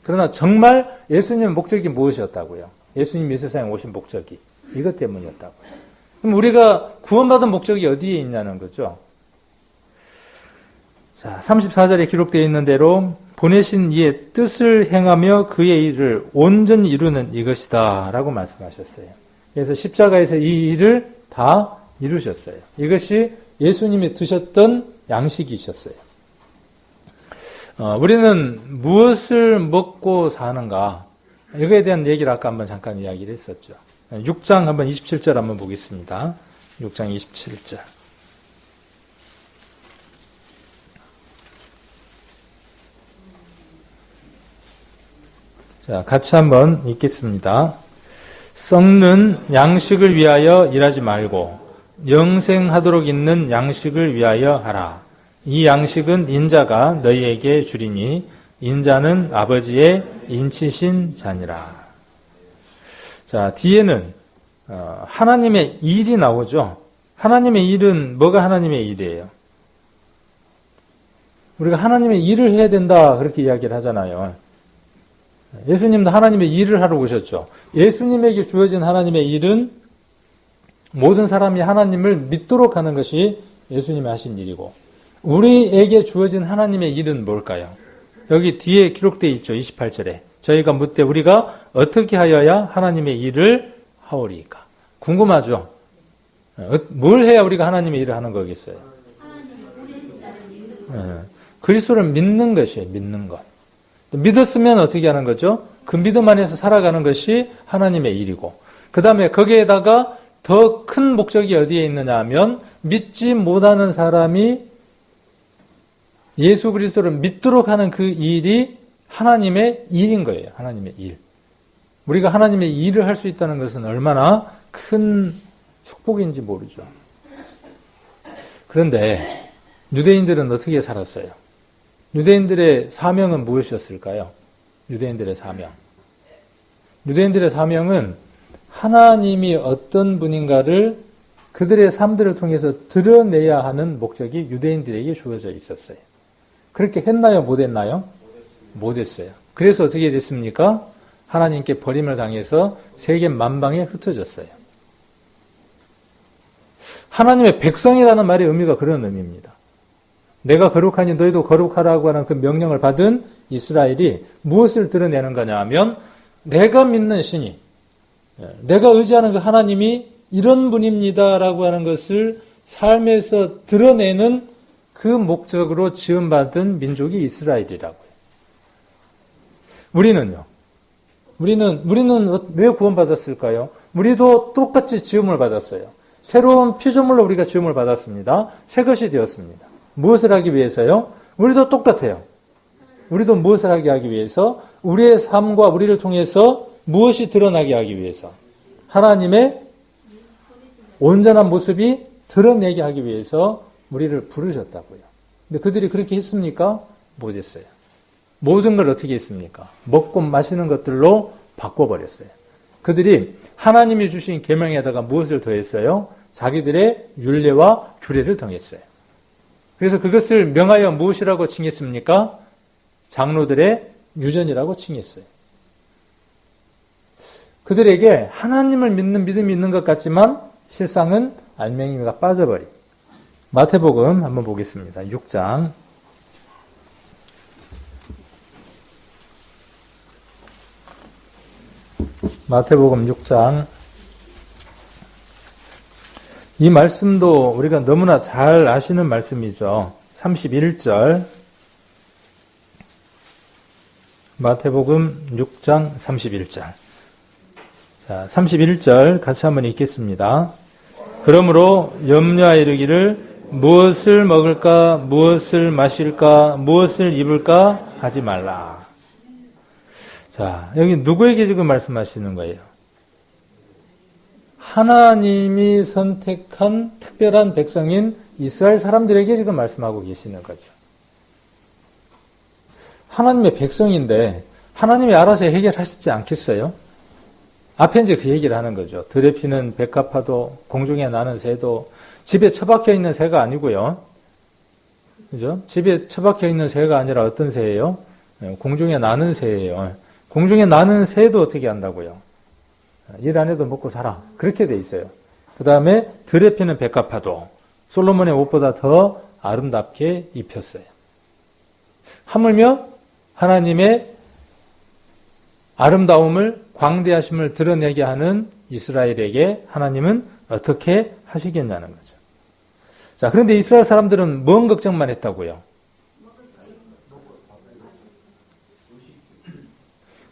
그러나 정말 예수님의 목적이 무엇이었다고요? 예수님이 이 세상에 오신 목적이 이것 때문이었다고요. 그럼 우리가 구원받은 목적이 어디에 있냐는 거죠. 자, 34절에 기록되어 있는 대로 보내신 이의 뜻을 행하며 그의 일을 온전히 이루는 이것이다 라고 말씀하셨어요. 그래서 십자가에서 이 일을 다 이루셨어요. 이것이 예수님이 드셨던 양식이셨어요. 우리는 무엇을 먹고 사는가? 이거에 대한 얘기를 아까 한번 잠깐 이야기를 했었죠. 6장 한번 27절 한번 보겠습니다. 6장 27절. 자, 같이 한번 읽겠습니다. 썩는 양식을 위하여 일하지 말고 영생하도록 있는 양식을 위하여 하라. 이 양식은 인자가 너희에게 주리니 인자는 아버지의 인치신 자니라. 자, 뒤에는 하나님의 일이 나오죠. 하나님의 일은 뭐가 하나님의 일이에요? 우리가 하나님의 일을 해야 된다 그렇게 이야기를 하잖아요. 예수님도 하나님의 일을 하러 오셨죠. 예수님에게 주어진 하나님의 일은 모든 사람이 하나님을 믿도록 하는 것이 예수님이 하신 일이고, 우리에게 주어진 하나님의 일은 뭘까요? 여기 뒤에 기록되어 있죠. 28절에. 저희가 묻되 우리가 어떻게 하여야 하나님의 일을 하오리까? 궁금하죠? 뭘 해야 우리가 하나님의 일을 하는 거겠어요? 그리스도를 믿는 것이에요. 믿는 것. 믿었으면 어떻게 하는 거죠? 그 믿음 안에서 살아가는 것이 하나님의 일이고, 그 다음에 거기에다가 더 큰 목적이 어디에 있느냐 하면, 믿지 못하는 사람이 예수 그리스도를 믿도록 하는 그 일이 하나님의 일인 거예요. 하나님의 일. 우리가 하나님의 일을 할 수 있다는 것은 얼마나 큰 축복인지 모르죠. 그런데 유대인들은 어떻게 살았어요? 유대인들의 사명은 무엇이었을까요? 유대인들의 사명. 유대인들의 사명은 하나님이 어떤 분인가를 그들의 삶들을 통해서 드러내야 하는 목적이 유대인들에게 주어져 있었어요. 그렇게 했나요? 못했나요? 못했어요. 그래서 어떻게 됐습니까? 하나님께 버림을 당해서 세계 만방에 흩어졌어요. 하나님의 백성이라는 말의 의미가 그런 의미입니다. 내가 거룩하니 너희도 거룩하라고 하는 그 명령을 받은 이스라엘이 무엇을 드러내는 거냐 하면, 내가 믿는 신이, 내가 의지하는 그 하나님이 이런 분입니다라고 하는 것을 삶에서 드러내는 그 목적으로 지음받은 민족이 이스라엘이라고요. 우리는요? 우리는 왜 구원받았을까요? 우리도 똑같이 지음을 받았어요. 새로운 피조물로 우리가 지음을 받았습니다. 새 것이 되었습니다. 무엇을 하기 위해서요? 우리도 똑같아요. 우리도 무엇을 하기 위해서? 우리의 삶과 우리를 통해서 무엇이 드러나게 하기 위해서? 하나님의 온전한 모습이 드러내게 하기 위해서 우리를 부르셨다고요. 근데 그들이 그렇게 했습니까? 못했어요. 모든 걸 어떻게 했습니까? 먹고 마시는 것들로 바꿔버렸어요. 그들이 하나님이 주신 계명에다가 무엇을 더했어요? 자기들의 율례와 규례를 더했어요. 그래서 그것을 명하여 무엇이라고 칭했습니까? 장로들의 유전이라고 칭했어요. 그들에게 하나님을 믿는 믿음이 있는 것 같지만 실상은 알맹이가 빠져버린. 마태복음 한번 보겠습니다. 6장. 마태복음 6장. 이 말씀도 우리가 너무나 잘 아시는 말씀이죠. 31절. 마태복음 6장 31절. 자, 31절 같이 한번 읽겠습니다. 그러므로 염려하여 이르기를 무엇을 먹을까, 무엇을 마실까, 무엇을 입을까 하지 말라. 자, 여기 누구에게 지금 말씀하시는 거예요? 하나님이 선택한 특별한 백성인 이스라엘 사람들에게 지금 말씀하고 계시는 거죠. 하나님의 백성인데 하나님이 알아서 해결하시지 않겠어요? 앞에 이제 그 얘기를 하는 거죠. 들에 피는 백합화도, 공중에 나는 새도, 집에 처박혀 있는 새가 아니고요. 그죠? 집에 처박혀 있는 새가 아니라 어떤 새예요? 공중에 나는 새예요. 공중에 나는 새도 어떻게 한다고요? 일 안 해도 먹고 살아. 그렇게 돼 있어요. 그 다음에 들에 피는 백합화도 솔로몬의 옷보다 더 아름답게 입혔어요. 하물며 하나님의 아름다움을, 광대하심을 드러내게 하는 이스라엘에게 하나님은 어떻게 하시겠냐는 거죠. 자, 그런데 이스라엘 사람들은 뭔 걱정만 했다고요?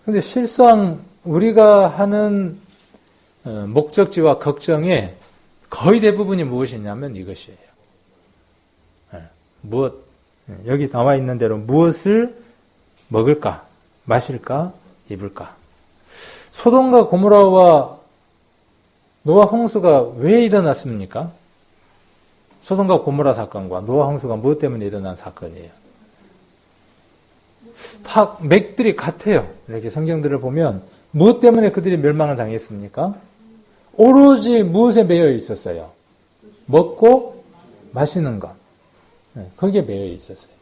근데 실상 우리가 하는 목적지와 걱정의 거의 대부분이 무엇이냐면 이것이에요. 무엇, 여기 나와 있는 대로 무엇을 먹을까, 마실까, 입을까. 소돔과 고모라와 노아 홍수가 왜 일어났습니까? 소돔과 고모라 사건과 노아 홍수가 무엇 때문에 일어난 사건이에요? 다 맥들이 같아요. 이렇게 성경들을 보면 무엇 때문에 그들이 멸망을 당했습니까? 오로지 무엇에 매여 있었어요? 먹고 마시는 것. 거기에 매여 있었어요.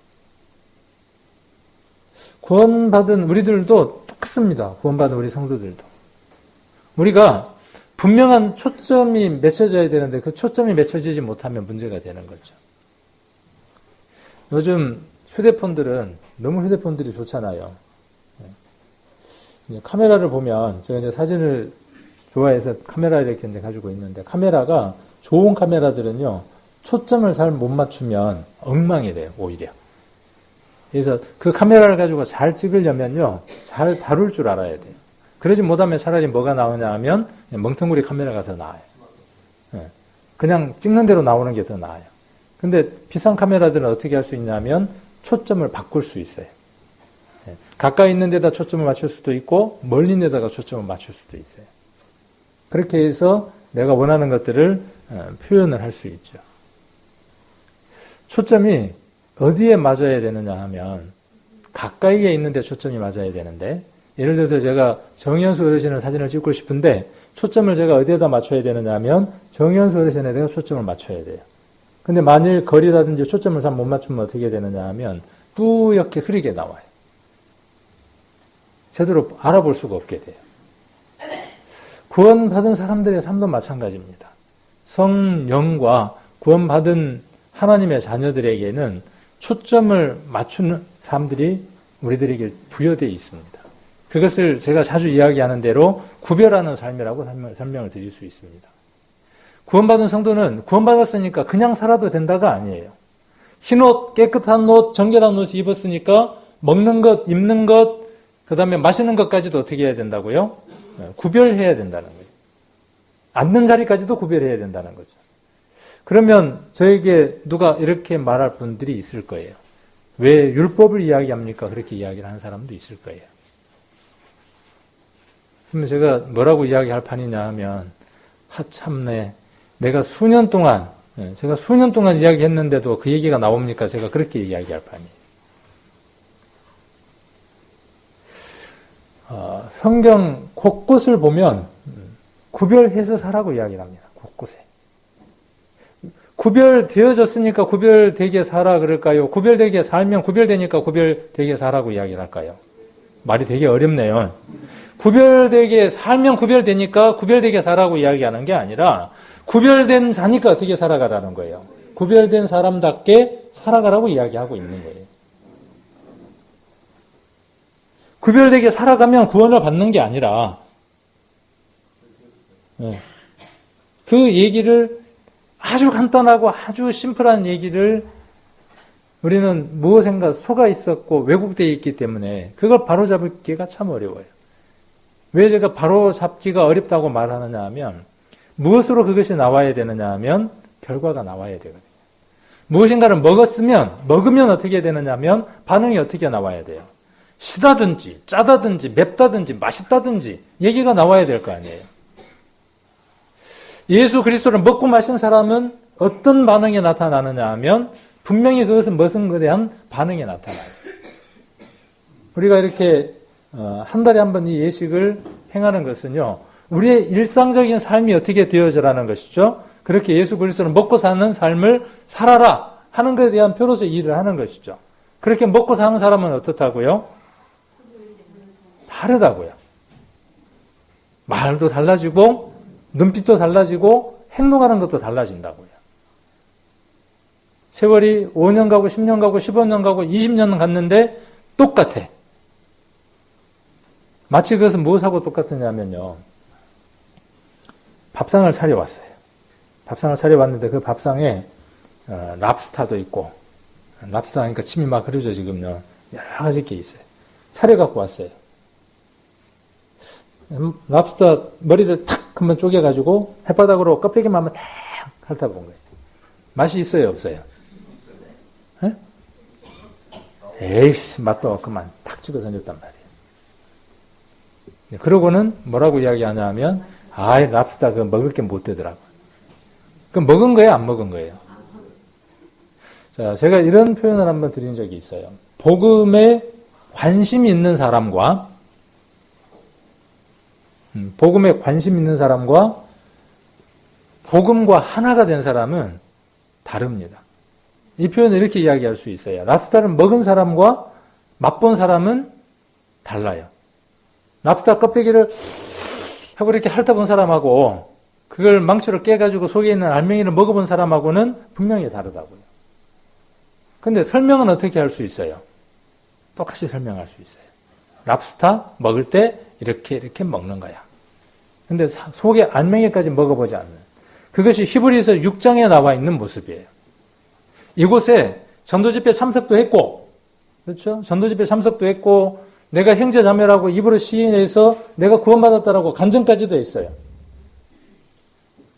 구원받은 우리들도 똑같습니다. 구원받은 우리 성도들도. 우리가 분명한 초점이 맺혀져야 되는데 그 초점이 맺혀지지 못하면 문제가 되는 거죠. 요즘 휴대폰들은 너무 휴대폰들이 좋잖아요. 카메라를 보면 제가 이제 사진을 좋아해서 카메라를 이렇게 이제 가지고 있는데 카메라가 좋은 카메라들은요 초점을 잘 못 맞추면 엉망이 돼요 오히려. 그래서 그 카메라를 가지고 잘 찍으려면요 잘 다룰 줄 알아야 돼요. 그러지 못하면 차라리 뭐가 나오냐 하면 멍텅구리 카메라가 더 나아요. 그냥 찍는 대로 나오는 게 더 나아요. 근데 비싼 카메라들은 어떻게 할 수 있냐면 초점을 바꿀 수 있어요. 가까이 있는 데다 초점을 맞출 수도 있고 멀리 있는 데다가 초점을 맞출 수도 있어요. 그렇게 해서 내가 원하는 것들을 표현을 할 수 있죠. 초점이 어디에 맞아야 되느냐 하면 가까이에 있는 데 초점이 맞아야 되는데 예를 들어서 제가 정현수 어르신을 사진을 찍고 싶은데 초점을 제가 어디에다 맞춰야 되느냐 하면 정현수 어르신에 대해 초점을 맞춰야 돼요. 근데 만일 거리라든지 초점을 잘 못 맞추면 어떻게 되느냐 하면 뿌옇게 흐리게 나와요. 제대로 알아볼 수가 없게 돼요. 구원받은 사람들의 삶도 마찬가지입니다. 성령과 구원받은 하나님의 자녀들에게는 초점을 맞추는 사람들이 우리들에게 부여되어 있습니다. 그것을 제가 자주 이야기하는 대로 구별하는 삶이라고 설명을 드릴 수 있습니다. 구원받은 성도는 구원받았으니까 그냥 살아도 된다가 아니에요. 흰옷, 깨끗한 옷, 정결한 옷 입었으니까 먹는 것, 입는 것, 그 다음에 마시는 것까지도 어떻게 해야 된다고요? 구별해야 된다는 거예요. 앉는 자리까지도 구별해야 된다는 거죠. 그러면 저에게 누가 이렇게 말할 분들이 있을 거예요. 왜 율법을 이야기합니까? 그렇게 이야기를 하는 사람도 있을 거예요. 그러면 제가 뭐라고 이야기할 판이냐 하면 참네. 제가 수년 동안 이야기했는데도 그 얘기가 나옵니까? 제가 그렇게 이야기할 판이에요. 성경 곳곳을 보면 구별해서 살라고 이야기를 합니다. 곳곳에. 구별되어졌으니까 구별되게 살아 그럴까요? 구별되게 살면 구별되니까 구별되게 살라고 이야기를 할까요? 말이 되게 어렵네요. 구별되게 살면 구별되니까 구별되게 살라고 이야기하는 게 아니라 구별된 자니까 어떻게 살아가라는 거예요. 구별된 사람답게 살아가라고 이야기하고 있는 거예요. 구별되게 살아가면 구원을 받는 게 아니라 그 얘기를 아주 간단하고 아주 심플한 얘기를 우리는 무엇인가 속아 있었고 왜곡되어 있기 때문에 그걸 바로잡기가 참 어려워요. 왜 제가 바로잡기가 어렵다고 말하느냐 하면 무엇으로 그것이 나와야 되느냐 하면 결과가 나와야 되거든요. 무엇인가를 먹으면 어떻게 되느냐 하면 반응이 어떻게 나와야 돼요. 시다든지 짜다든지 맵다든지 맛있다든지 얘기가 나와야 될 거 아니에요. 예수 그리스도를 먹고 마신 사람은 어떤 반응이 나타나느냐 하면 분명히 그것은 무슨 것에 대한 반응이 나타나요. 우리가 이렇게 한 달에 한 번 이 예식을 행하는 것은요. 우리의 일상적인 삶이 어떻게 되어져라는 것이죠. 그렇게 예수 그리스도를 먹고 사는 삶을 살아라 하는 것에 대한 표로서 일을 하는 것이죠. 그렇게 먹고 사는 사람은 어떻다고요? 다르다고요. 말도 달라지고 눈빛도 달라지고 행동하는 것도 달라진다고요. 세월이 5년 가고 10년 가고 15년 가고 20년 갔는데 똑같아. 마치 그것은 무엇하고 똑같으냐면요. 밥상을 차려왔어요. 밥상을 차려왔는데 그 밥상에 랍스타도 있고, 랍스타 하니까 침이 막 흐르죠, 지금요. 여러 가지 게 있어요. 차려 갖고 왔어요. 랍스타 머리를 탁 한번 쪼개가지고 햇바닥으로 껍데기만 한번 탁 핥아본 거예요. 맛이 있어요, 없어요? 에? 에이씨, 맛도 없구만. 탁 집어 던졌단 말이에요. 그러고는 뭐라고 이야기하냐 하면, 랍스타 그거 먹을 게 못 되더라고. 그럼 먹은 거예요, 안 먹은 거예요? 자, 제가 이런 표현을 한번 드린 적이 있어요. 복음에 관심이 있는 사람과 복음에 관심 있는 사람과 복음과 하나가 된 사람은 다릅니다. 이 표현을 이렇게 이야기할 수 있어요. 랍스타를 먹은 사람과 맛본 사람은 달라요. 랍스타 껍데기를 하고 이렇게 핥아본 사람하고 그걸 망치로 깨가지고 속에 있는 알맹이를 먹어본 사람하고는 분명히 다르다고요. 근데 설명은 어떻게 할 수 있어요? 똑같이 설명할 수 있어요. 랍스타 먹을 때 이렇게 먹는 거야. 근데 속에 알맹이까지 먹어보지 않는. 그것이 히브리서 6장에 나와 있는 모습이에요. 이곳에 전도집회 참석도 했고, 그렇죠? 전도집회 참석도 했고, 내가 형제자매라고 입으로 시인해서 내가 구원받았다라고 간증까지도 했어요.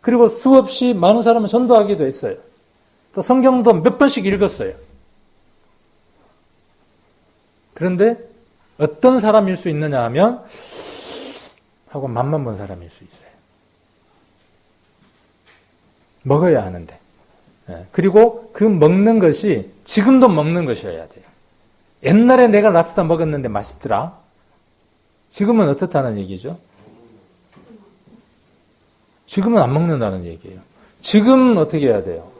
그리고 수없이 많은 사람을 전도하기도 했어요. 또 성경도 몇 번씩 읽었어요. 그런데 어떤 사람일 수 있느냐 하면 하고 맛만 본 사람일 수 있어요. 먹어야 하는데. 그리고 그 먹는 것이 지금도 먹는 것이어야 돼요. 옛날에 내가 랍스터 먹었는데 맛있더라. 지금은 어떻다는 얘기죠? 지금은 안 먹는다는 얘기예요. 지금 어떻게 해야 돼요?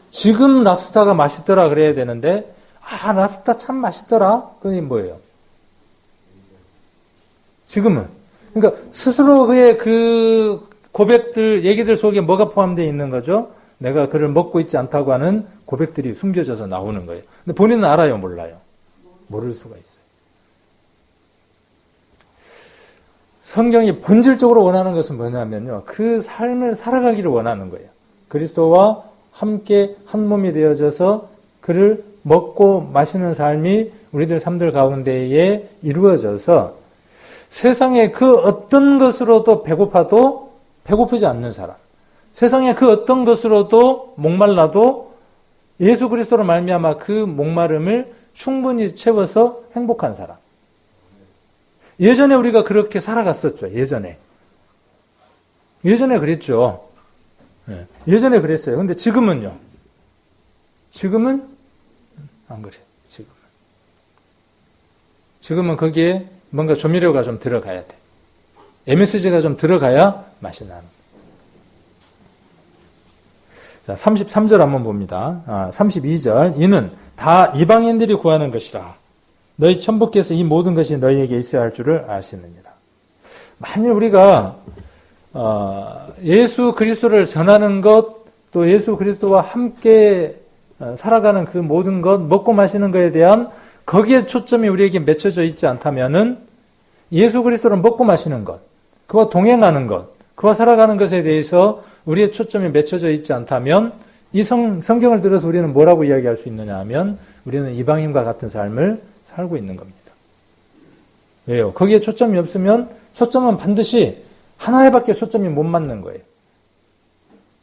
지금 랍스터가 맛있더라 그래야 되는데 랍스터 참 맛있더라. 그게 뭐예요? 지금은. 그러니까 스스로의 그 고백들, 얘기들 속에 뭐가 포함되어 있는 거죠? 내가 그를 먹고 있지 않다고 하는 고백들이 숨겨져서 나오는 거예요. 근데 본인은 알아요, 몰라요? 모를 수가 있어요. 성경이 본질적으로 원하는 것은 뭐냐면요. 그 삶을 살아가기를 원하는 거예요. 그리스도와 함께 한 몸이 되어져서 그를 먹고 마시는 삶이 우리들 삶들 가운데에 이루어져서 세상에 그 어떤 것으로도 배고파도 배고프지 않는 사람, 세상에 그 어떤 것으로도 목말라도 예수 그리스도로 말미암아 그 목마름을 충분히 채워서 행복한 사람. 예전에 우리가 그렇게 살아갔었죠. 예전에 그랬죠. 예전에 그랬어요. 근데 지금은요. 지금은 안 그래요. 지금은 거기에 뭔가 조미료가 좀 들어가야 돼. MSG가 좀 들어가야 맛이 나는. 자, 33절 한번 봅니다. 32절. 이는 다 이방인들이 구하는 것이라. 너희 천부께서 이 모든 것이 너희에게 있어야 할 줄을 아시느니라. 만일 우리가 예수 그리스도를 전하는 것, 또 예수 그리스도와 함께 살아가는 그 모든 것, 먹고 마시는 것에 대한 거기에 초점이 우리에게 맺혀져 있지 않다면은 예수 그리스도를 먹고 마시는 것, 그와 동행하는 것, 그와 살아가는 것에 대해서 우리의 초점이 맺혀져 있지 않다면 이 성경을 들어서 우리는 뭐라고 이야기할 수 있느냐 하면 우리는 이방인과 같은 삶을 살고 있는 겁니다. 왜요? 거기에 초점이 없으면 초점은 반드시 하나에밖에 초점이 못 맞는 거예요.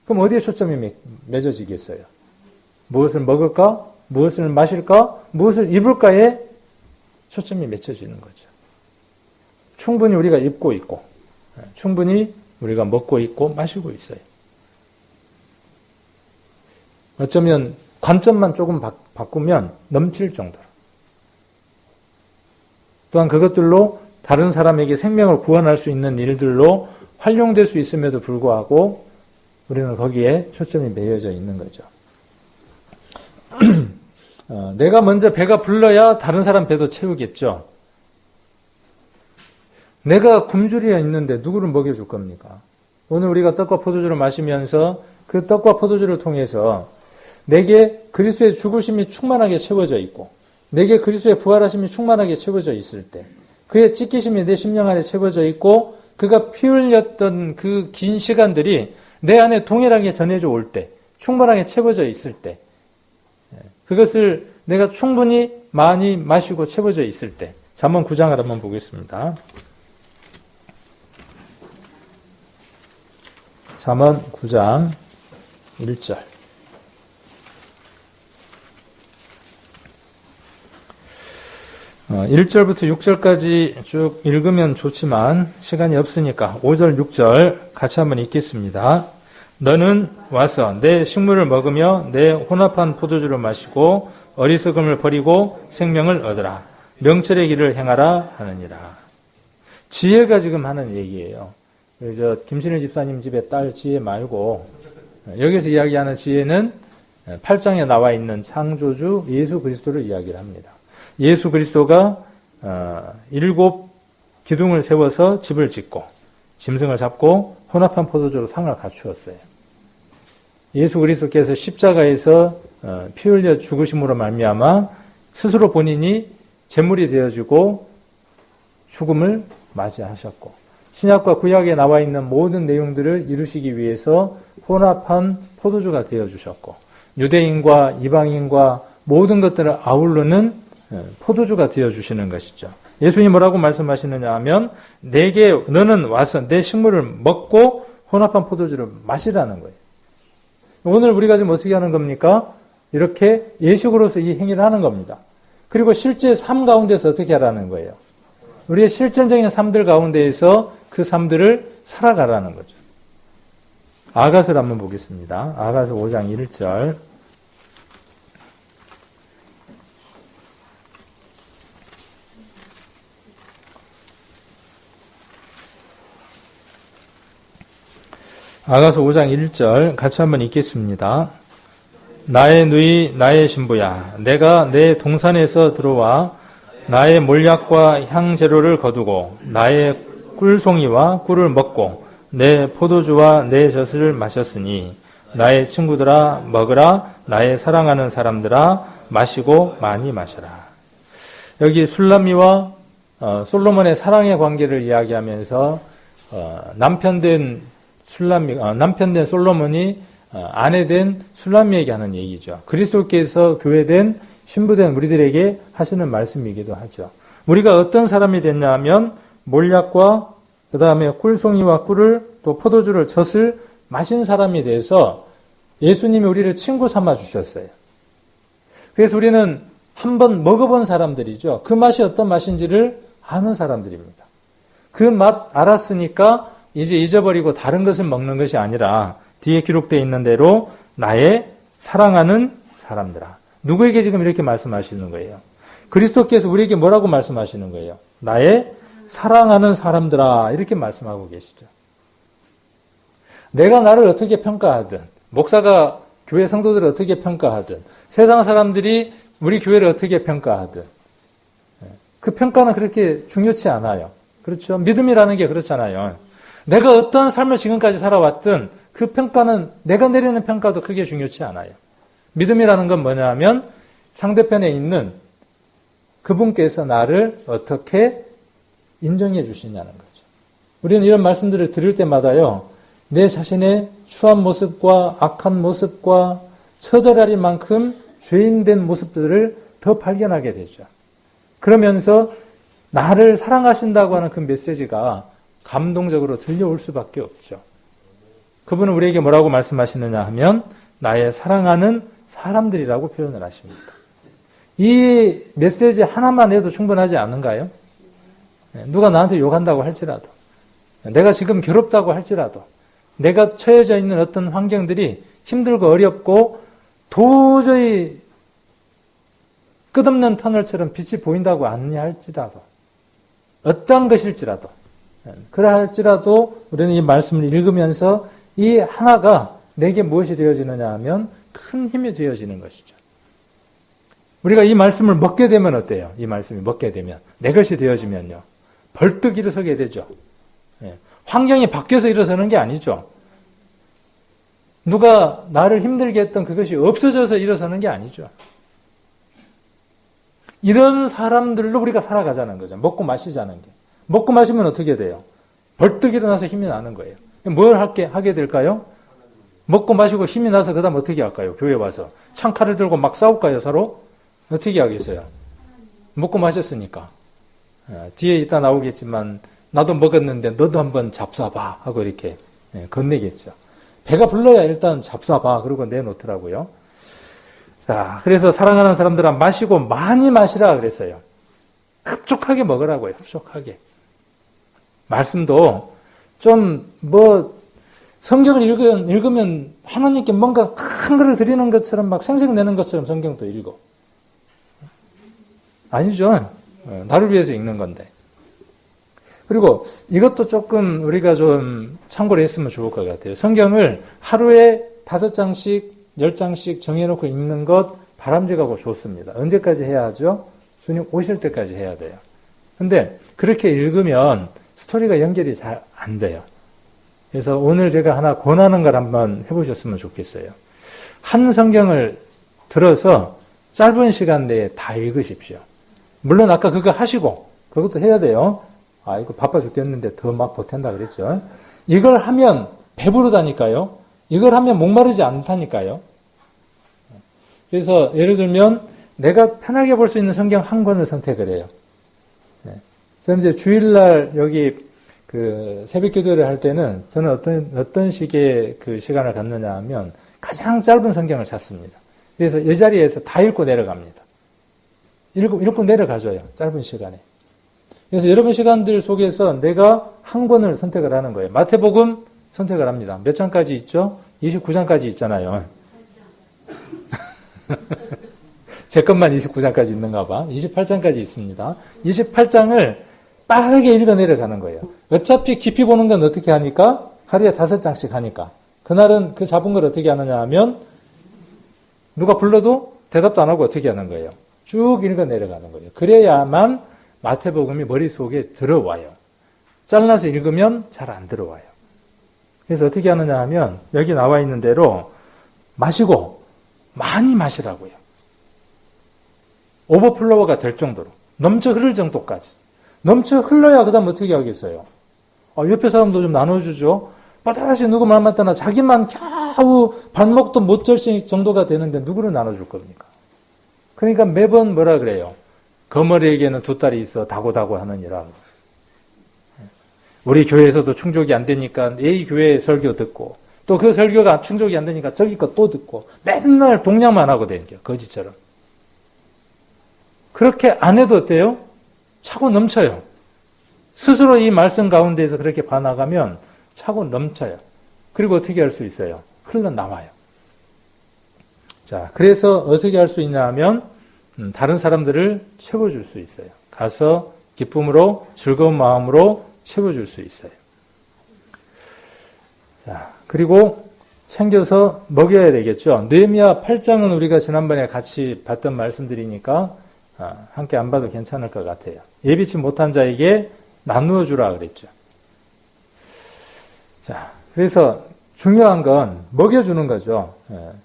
그럼 어디에 초점이 맺어지겠어요? 무엇을 먹을까? 무엇을 마실까? 무엇을 입을까에 초점이 맺혀지는 거죠. 충분히 우리가 입고 있고 충분히 우리가 먹고 있고 마시고 있어요. 어쩌면 관점만 조금 바꾸면 넘칠 정도로. 또한 그것들로 다른 사람에게 생명을 구원할 수 있는 일들로 활용될 수 있음에도 불구하고 우리는 거기에 초점이 매여져 있는 거죠. 내가 먼저 배가 불러야 다른 사람 배도 채우겠죠. 내가 굶주려 있는데 누구를 먹여줄 겁니까? 오늘 우리가 떡과 포도주를 마시면서 그 떡과 포도주를 통해서 내게 그리스도의 죽으심이 충만하게 채워져 있고 내게 그리스도의 부활하심이 충만하게 채워져 있을 때 그의 찢기심이 내 심령 안에 채워져 있고 그가 피 흘렸던 그 긴 시간들이 내 안에 동일하게 전해져 올 때 충분하게 채워져 있을 때 그것을 내가 충분히 많이 마시고 채워져 있을 때. 잠언 9장을 한번 보겠습니다. 잠언 9장 1절. 1절부터 6절까지 쭉 읽으면 좋지만 시간이 없으니까 5절, 6절 같이 한번 읽겠습니다. 너는 와서 내 식물을 먹으며 내 혼합한 포도주를 마시고 어리석음을 버리고 생명을 얻으라. 명철의 길을 행하라 하느니라. 지혜가 지금 하는 얘기예요. 저 김신일 집사님 집의 딸 지혜 말고 여기서 이야기하는 지혜는 8장에 나와 있는 창조주 예수 그리스도를 이야기를 합니다. 예수 그리스도가 7 기둥을 세워서 집을 짓고 짐승을 잡고 혼합한 포도주로 상을 갖추었어요. 예수 그리스도께서 십자가에서 피 흘려 죽으심으로 말미암아 스스로 본인이 제물이 되어주고 죽음을 맞이하셨고 신약과 구약에 나와 있는 모든 내용들을 이루시기 위해서 혼합한 포도주가 되어주셨고 유대인과 이방인과 모든 것들을 아우르는 포도주가 되어주시는 것이죠. 예수님이 뭐라고 말씀하시느냐 하면 내게 너는 와서 내 식물을 먹고 혼합한 포도주를 마시라는 거예요. 오늘 우리가 지금 어떻게 하는 겁니까? 이렇게 예식으로서 이 행위를 하는 겁니다. 그리고 실제 삶 가운데서 어떻게 하라는 거예요? 우리의 실전적인 삶들 가운데에서 그 삶들을 살아가라는 거죠. 아가서를 한번 보겠습니다. 아가서 5장 1절. 아가서 5장 1절 같이 한번 읽겠습니다. 나의 누이 나의 신부야 내가 내 동산에서 들어와 나의 몰약과 향재료를 거두고 나의 꿀송이와 꿀을 먹고 내 포도주와 내 젖을 마셨으니 나의 친구들아 먹으라 나의 사랑하는 사람들아 마시고 많이 마셔라. 여기 술람미와 솔로몬의 사랑의 관계를 이야기하면서 남편된 솔로몬이 아내된 술람미에게 하는 얘기죠. 그리스도께서 교회된 신부된 우리들에게 하시는 말씀이기도 하죠. 우리가 어떤 사람이 됐냐 하면 몰약과 그 다음에 꿀송이와 꿀을 또 포도주를 젖을 마신 사람이 돼서 예수님이 우리를 친구 삼아 주셨어요. 그래서 우리는 한번 먹어본 사람들이죠. 그 맛이 어떤 맛인지를 아는 사람들입니다. 그 맛 알았으니까 이제 잊어버리고 다른 것을 먹는 것이 아니라 뒤에 기록되어 있는 대로 나의 사랑하는 사람들아. 누구에게 지금 이렇게 말씀하시는 거예요? 그리스도께서 우리에게 뭐라고 말씀하시는 거예요? 나의 사랑하는 사람들아 이렇게 말씀하고 계시죠. 내가 나를 어떻게 평가하든 목사가 교회 성도들을 어떻게 평가하든 세상 사람들이 우리 교회를 어떻게 평가하든 그 평가는 그렇게 중요치 않아요. 그렇죠? 믿음이라는 게 그렇잖아요. 내가 어떤 삶을 지금까지 살아왔든 그 평가는 내가 내리는 평가도 크게 중요치 않아요. 믿음이라는 건 뭐냐 하면 상대편에 있는 그분께서 나를 어떻게 인정해 주시냐는 거죠. 우리는 이런 말씀들을 들을 때마다요. 내 자신의 추한 모습과 악한 모습과 처절할 만큼 죄인된 모습들을 더 발견하게 되죠. 그러면서 나를 사랑하신다고 하는 그 메시지가 감동적으로 들려올 수밖에 없죠. 그분은 우리에게 뭐라고 말씀하시느냐 하면 나의 사랑하는 사람들이라고 표현을 하십니다. 이 메시지 하나만 해도 충분하지 않은가요? 누가 나한테 욕한다고 할지라도 내가 지금 괴롭다고 할지라도 내가 처해져 있는 어떤 환경들이 힘들고 어렵고 도저히 끝없는 터널처럼 빛이 보인다고 하느냐 할지라도 어떤 것일지라도 그러할지라도 우리는 이 말씀을 읽으면서 이 하나가 내게 무엇이 되어지느냐 하면 큰 힘이 되어지는 것이죠. 우리가 이 말씀을 먹게 되면 어때요? 이 말씀이 먹게 되면 내 것이 되어지면요. 벌떡 일어서게 되죠. 환경이 바뀌어서 일어서는 게 아니죠. 누가 나를 힘들게 했던 그것이 없어져서 일어서는 게 아니죠. 이런 사람들로 우리가 살아가자는 거죠. 먹고 마시자는 게. 먹고 마시면 어떻게 돼요? 벌떡 일어나서 힘이 나는 거예요. 뭘 하게 될까요? 먹고 마시고 힘이 나서 그 다음 어떻게 할까요? 교회 와서. 창칼을 들고 막 싸울까요, 서로? 어떻게 하겠어요? 먹고 마셨으니까. 뒤에 이따 나오겠지만, 나도 먹었는데 너도 한번 잡숴봐. 하고 이렇게 건네겠죠. 배가 불러야 일단 잡숴봐. 그러고 내놓더라고요. 자, 그래서 사랑하는 사람들은 마시고 많이 마시라 그랬어요. 흡족하게 먹으라고요. 흡족하게. 말씀도 좀 성경을 읽으면 하나님께 뭔가 큰 거를 드리는 것처럼 막 생색내는 것처럼 성경도 읽어. 아니죠. 나를 위해서 읽는 건데. 그리고 이것도 조금 우리가 좀 참고를 했으면 좋을 것 같아요. 성경을 하루에 5장씩, 10장씩 정해놓고 읽는 것 바람직하고 좋습니다. 언제까지 해야 하죠? 주님 오실 때까지 해야 돼요. 근데 그렇게 읽으면 스토리가 연결이 잘 안 돼요. 그래서 오늘 제가 하나 권하는 걸 한번 해보셨으면 좋겠어요. 한 성경을 들어서 짧은 시간 내에 다 읽으십시오. 물론 아까 그거 하시고 그것도 해야 돼요. 이거 바빠 죽겠는데 더 막 보탠다 그랬죠. 이걸 하면 배부르다니까요. 이걸 하면 목마르지 않다니까요. 그래서 예를 들면 내가 편하게 볼 수 있는 성경 한 권을 선택을 해요. 저는 이제 주일날 여기 새벽 기도를 할 때는 저는 어떤 식의 그 시간을 갖느냐 하면 가장 짧은 성경을 찾습니다. 그래서 이 자리에서 다 읽고 내려갑니다. 읽고 내려가줘요. 짧은 시간에. 그래서 여러분 시간들 속에서 내가 한 권을 선택을 하는 거예요. 마태복음 선택을 합니다. 몇 장까지 있죠? 29장까지 있잖아요. 제 것만 29장까지 있는가 봐. 28장까지 있습니다. 28장을 빠르게 읽어 내려가는 거예요. 어차피 깊이 보는 건 어떻게 하니까? 하루에 5장씩 하니까. 그날은 그 잡은 걸 어떻게 하느냐 하면 누가 불러도 대답도 안 하고 어떻게 하는 거예요? 쭉 읽어 내려가는 거예요. 그래야만 마태복음이 머릿속에 들어와요. 잘라서 읽으면 잘 안 들어와요. 그래서 어떻게 하느냐 하면 여기 나와 있는 대로 마시고 많이 마시라고요. 오버플로워가 될 정도로 넘쳐 흐를 정도까지. 넘쳐 흘러야 그 다음 어떻게 하겠어요? 옆에 사람도 좀 나눠주죠. 뻗어시 누구 말 맞다나 자기만 겨우 발목도 못 절 정도가 되는데 누구를 나눠줄 겁니까? 그러니까 매번 뭐라 그래요? 거머리에게는 2딸이 있어 다고다고 하느니라. 우리 교회에서도 충족이 안 되니까 A 교회 설교 듣고 또 그 설교가 충족이 안 되니까 저기 거 또 듣고 맨날 동냥만 하고 다니죠. 거지처럼. 그렇게 안 해도 어때요? 차고 넘쳐요. 스스로 이 말씀 가운데에서 그렇게 봐나가면 차고 넘쳐요. 그리고 어떻게 할 수 있어요? 흘러나와요. 자, 그래서 어떻게 할 수 있냐 하면 다른 사람들을 채워줄 수 있어요. 가서 기쁨으로 즐거운 마음으로 채워줄 수 있어요. 자, 그리고 챙겨서 먹여야 되겠죠. 느헤미야 8장은 우리가 지난번에 같이 봤던 말씀들이니까 함께 안 봐도 괜찮을 것 같아요. 예비치 못한 자에게 나누어 주라 그랬죠. 자, 그래서 중요한 건 먹여주는 거죠.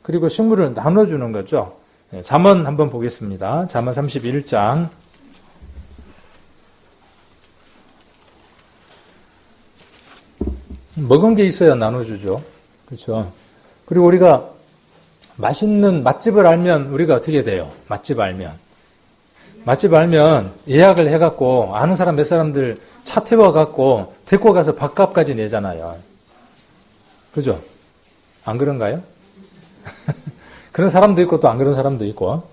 그리고 식물을 나눠주는 거죠. 잠언 한번 보겠습니다. 잠언 31장. 먹은 게 있어야 나눠주죠. 그렇죠. 그리고 우리가 맛있는 맛집을 알면 우리가 어떻게 돼요? 맛집 알면 예약을 해갖고 아는 사람 몇 사람들 차 태워갖고 데리고 가서 밥값까지 내잖아요. 그죠? 안 그런가요? 그런 사람도 있고 또 안 그런 사람도 있고.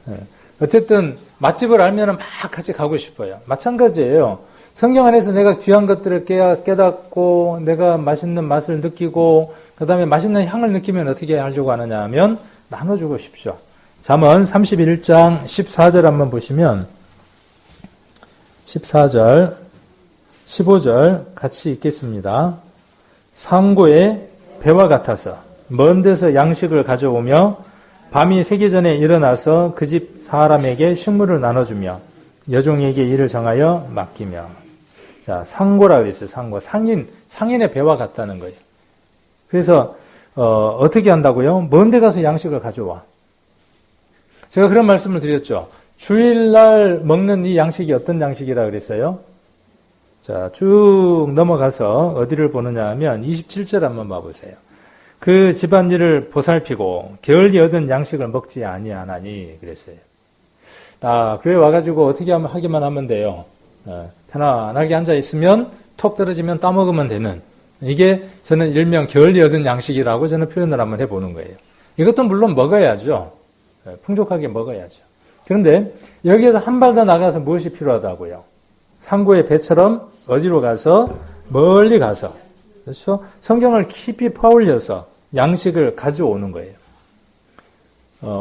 어쨌든 맛집을 알면 막 같이 가고 싶어요. 마찬가지예요. 성경 안에서 내가 귀한 것들을 깨닫고 내가 맛있는 맛을 느끼고 그 다음에 맛있는 향을 느끼면 어떻게 하려고 하느냐 하면 나눠주고 싶죠. 잠언 31장 14절 한번 보시면 14절, 15절 같이 읽겠습니다. 상고의 배와 같아서 먼 데서 양식을 가져오며 밤이 새기 전에 일어나서 그 집 사람에게 식물을 나눠주며 여종에게 일을 정하여 맡기며. 자, 상고라 그랬어요. 상고. 상인의 배와 같다는 거예요. 그래서 어떻게 한다고요? 먼 데 가서 양식을 가져와. 제가 그런 말씀을 드렸죠. 주일날 먹는 이 양식이 어떤 양식이라 그랬어요? 자, 쭉 넘어가서 어디를 보느냐 하면 27절 한번 봐보세요. 그 집안일을 보살피고 게을리 얻은 양식을 먹지 아니하나니 그랬어요. 교회 와가지고 어떻게 하기만 하면 돼요. 편안하게 앉아 있으면 톡 떨어지면 따먹으면 되는, 이게 저는 일명 게을리 얻은 양식이라고 저는 표현을 한번 해보는 거예요. 이것도 물론 먹어야죠. 풍족하게 먹어야죠. 그런데 여기에서 한 발 더 나가서 무엇이 필요하다고요? 상고의 배처럼 어디로 가서? 멀리 가서. 그렇죠? 성경을 깊이 파올려서 양식을 가져오는 거예요.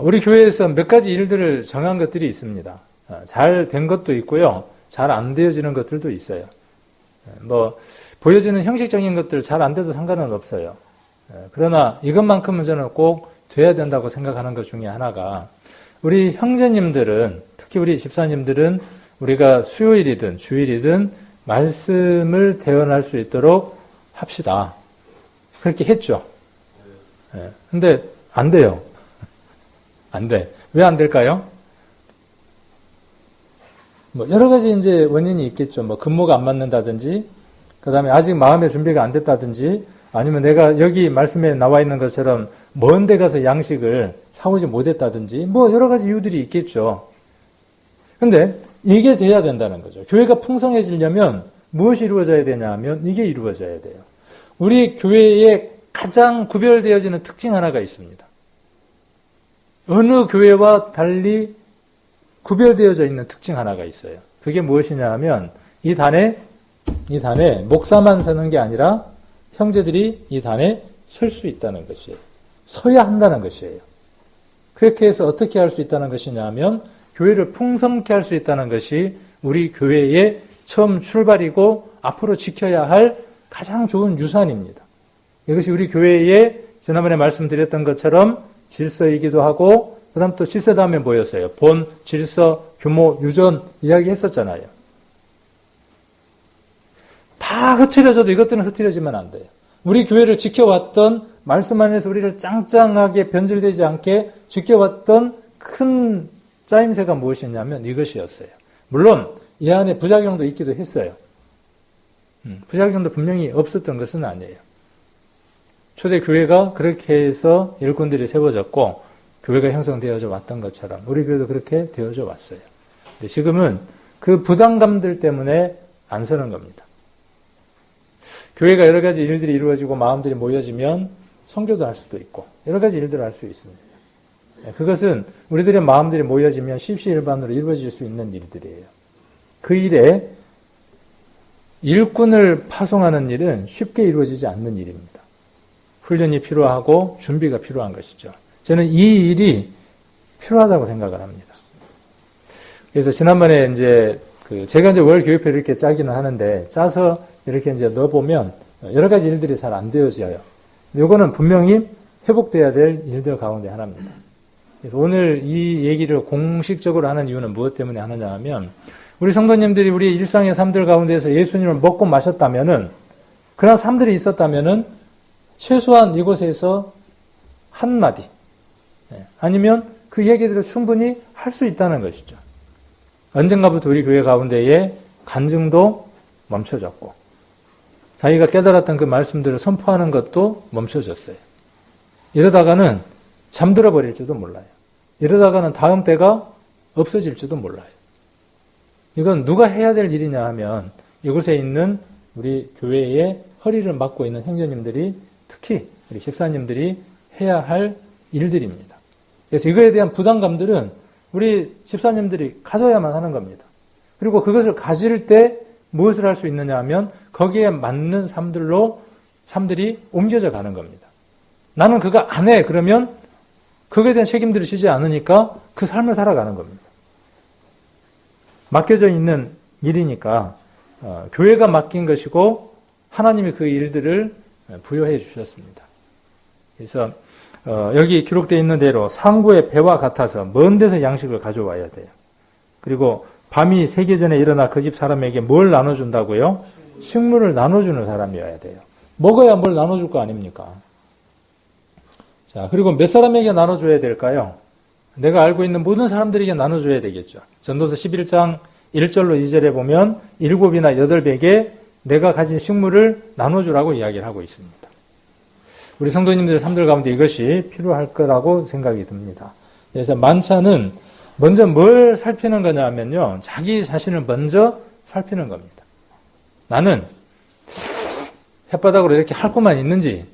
우리 교회에서 몇 가지 일들을 정한 것들이 있습니다. 잘 된 것도 있고요. 잘 안 되어지는 것들도 있어요. 보여지는 형식적인 것들 잘 안 돼도 상관은 없어요. 그러나 이것만큼은 저는 꼭 돼야 된다고 생각하는 것 중에 하나가, 우리 형제님들은, 특히 우리 집사님들은 우리가 수요일이든 주일이든 말씀을 대언할 수 있도록 합시다. 그렇게 했죠. 근데 안 돼요. 안 돼. 왜 안 될까요? 여러 가지 이제 원인이 있겠죠. 근무가 안 맞는다든지, 그 다음에 아직 마음의 준비가 안 됐다든지, 아니면 내가 여기 말씀에 나와 있는 것처럼 먼 데 가서 양식을 사오지 못했다든지, 여러 가지 이유들이 있겠죠. 근데 이게 돼야 된다는 거죠. 교회가 풍성해지려면 무엇이 이루어져야 되냐 하면 이게 이루어져야 돼요. 우리 교회에 가장 구별되어지는 특징 하나가 있습니다. 어느 교회와 달리 구별되어져 있는 특징 하나가 있어요. 그게 무엇이냐 하면 이 단에 목사만 서는 게 아니라 형제들이 이 단에 설 수 있다는 것이에요. 서야 한다는 것이에요. 그렇게 해서 어떻게 할 수 있다는 것이냐 하면 교회를 풍성케 할 수 있다는 것이 우리 교회의 처음 출발이고 앞으로 지켜야 할 가장 좋은 유산입니다. 이것이 우리 교회의 지난번에 말씀드렸던 것처럼 질서이기도 하고, 그 다음 또 질서 다음에 뭐였어요? 본, 질서, 규모, 유전 이야기 했었잖아요. 다 흐트려져도 이것들은 흐트려지면 안 돼요. 우리 교회를 지켜왔던, 말씀 안에서 우리를 짱짱하게 변질되지 않게 지켜왔던 큰 짜임새가 무엇이냐면 이것이었어요. 물론 이 안에 부작용도 있기도 했어요. 부작용도 분명히 없었던 것은 아니에요. 초대교회가 그렇게 해서 일꾼들이 세워졌고 교회가 형성되어져 왔던 것처럼 우리 교회도 그렇게 되어져 왔어요. 근데 지금은 그 부담감들 때문에 안 서는 겁니다. 교회가 여러 가지 일들이 이루어지고 마음들이 모여지면 선교도 할 수도 있고 여러 가지 일들을 할 수 있습니다. 그것은 우리들의 마음들이 모여지면 십시일반으로 이루어질 수 있는 일들이에요. 그 일에 일꾼을 파송하는 일은 쉽게 이루어지지 않는 일입니다. 훈련이 필요하고 준비가 필요한 것이죠. 저는 이 일이 필요하다고 생각을 합니다. 그래서 지난번에 제가 월 교육표를 이렇게 짜기는 하는데 짜서 이렇게 넣어보면 여러 가지 일들이 잘 안 되어져요. 이거는 분명히 회복돼야 될 일들 가운데 하나입니다. 그래서 오늘 이 얘기를 공식적으로 하는 이유는 무엇 때문에 하느냐 하면 우리 성도님들이 우리 일상의 삶들 가운데서 예수님을 먹고 마셨다면은 그런 삶들이 있었다면은 최소한 이곳에서 한마디 아니면 그 얘기들을 충분히 할 수 있다는 것이죠. 언젠가부터 우리 교회 가운데에 간증도 멈춰졌고 자기가 깨달았던 그 말씀들을 선포하는 것도 멈춰졌어요. 이러다가는 잠들어 버릴지도 몰라요. 이러다가는 다음 때가 없어질지도 몰라요. 이건 누가 해야 될 일이냐 하면 이곳에 있는 우리 교회의 허리를 맡고 있는 형제님들이 특히 우리 집사님들이 해야 할 일들입니다. 그래서 이거에 대한 부담감들은 우리 집사님들이 가져야만 하는 겁니다. 그리고 그것을 가질 때 무엇을 할 수 있느냐 하면 거기에 맞는 삶들이 옮겨져 가는 겁니다. 나는 그거 안 해. 그러면 그거에 대한 책임들을 지지 않으니까 그 삶을 살아가는 겁니다. 맡겨져 있는 일이니까 교회가 맡긴 것이고 하나님이 그 일들을 부여해 주셨습니다. 그래서 여기 기록되어 있는 대로 상고의 배와 같아서 먼 데서 양식을 가져와야 돼요. 그리고 밤이 새기 전에 일어나 그 집 사람에게 뭘 나눠준다고요? 식물을 나눠주는 사람이어야 돼요. 먹어야 뭘 나눠줄 거 아닙니까? 자, 그리고 몇 사람에게 나눠줘야 될까요? 내가 알고 있는 모든 사람들에게 나눠줘야 되겠죠. 전도서 11장 1절로 2절에 보면 7이나 8에게 내가 가진 식물을 나눠주라고 이야기를 하고 있습니다. 우리 성도님들 삶들 가운데 이것이 필요할 거라고 생각이 듭니다. 그래서 만찬은 먼저 뭘 살피는 거냐 하면요. 자기 자신을 먼저 살피는 겁니다. 나는 햇바닥으로 이렇게 할 것만 있는지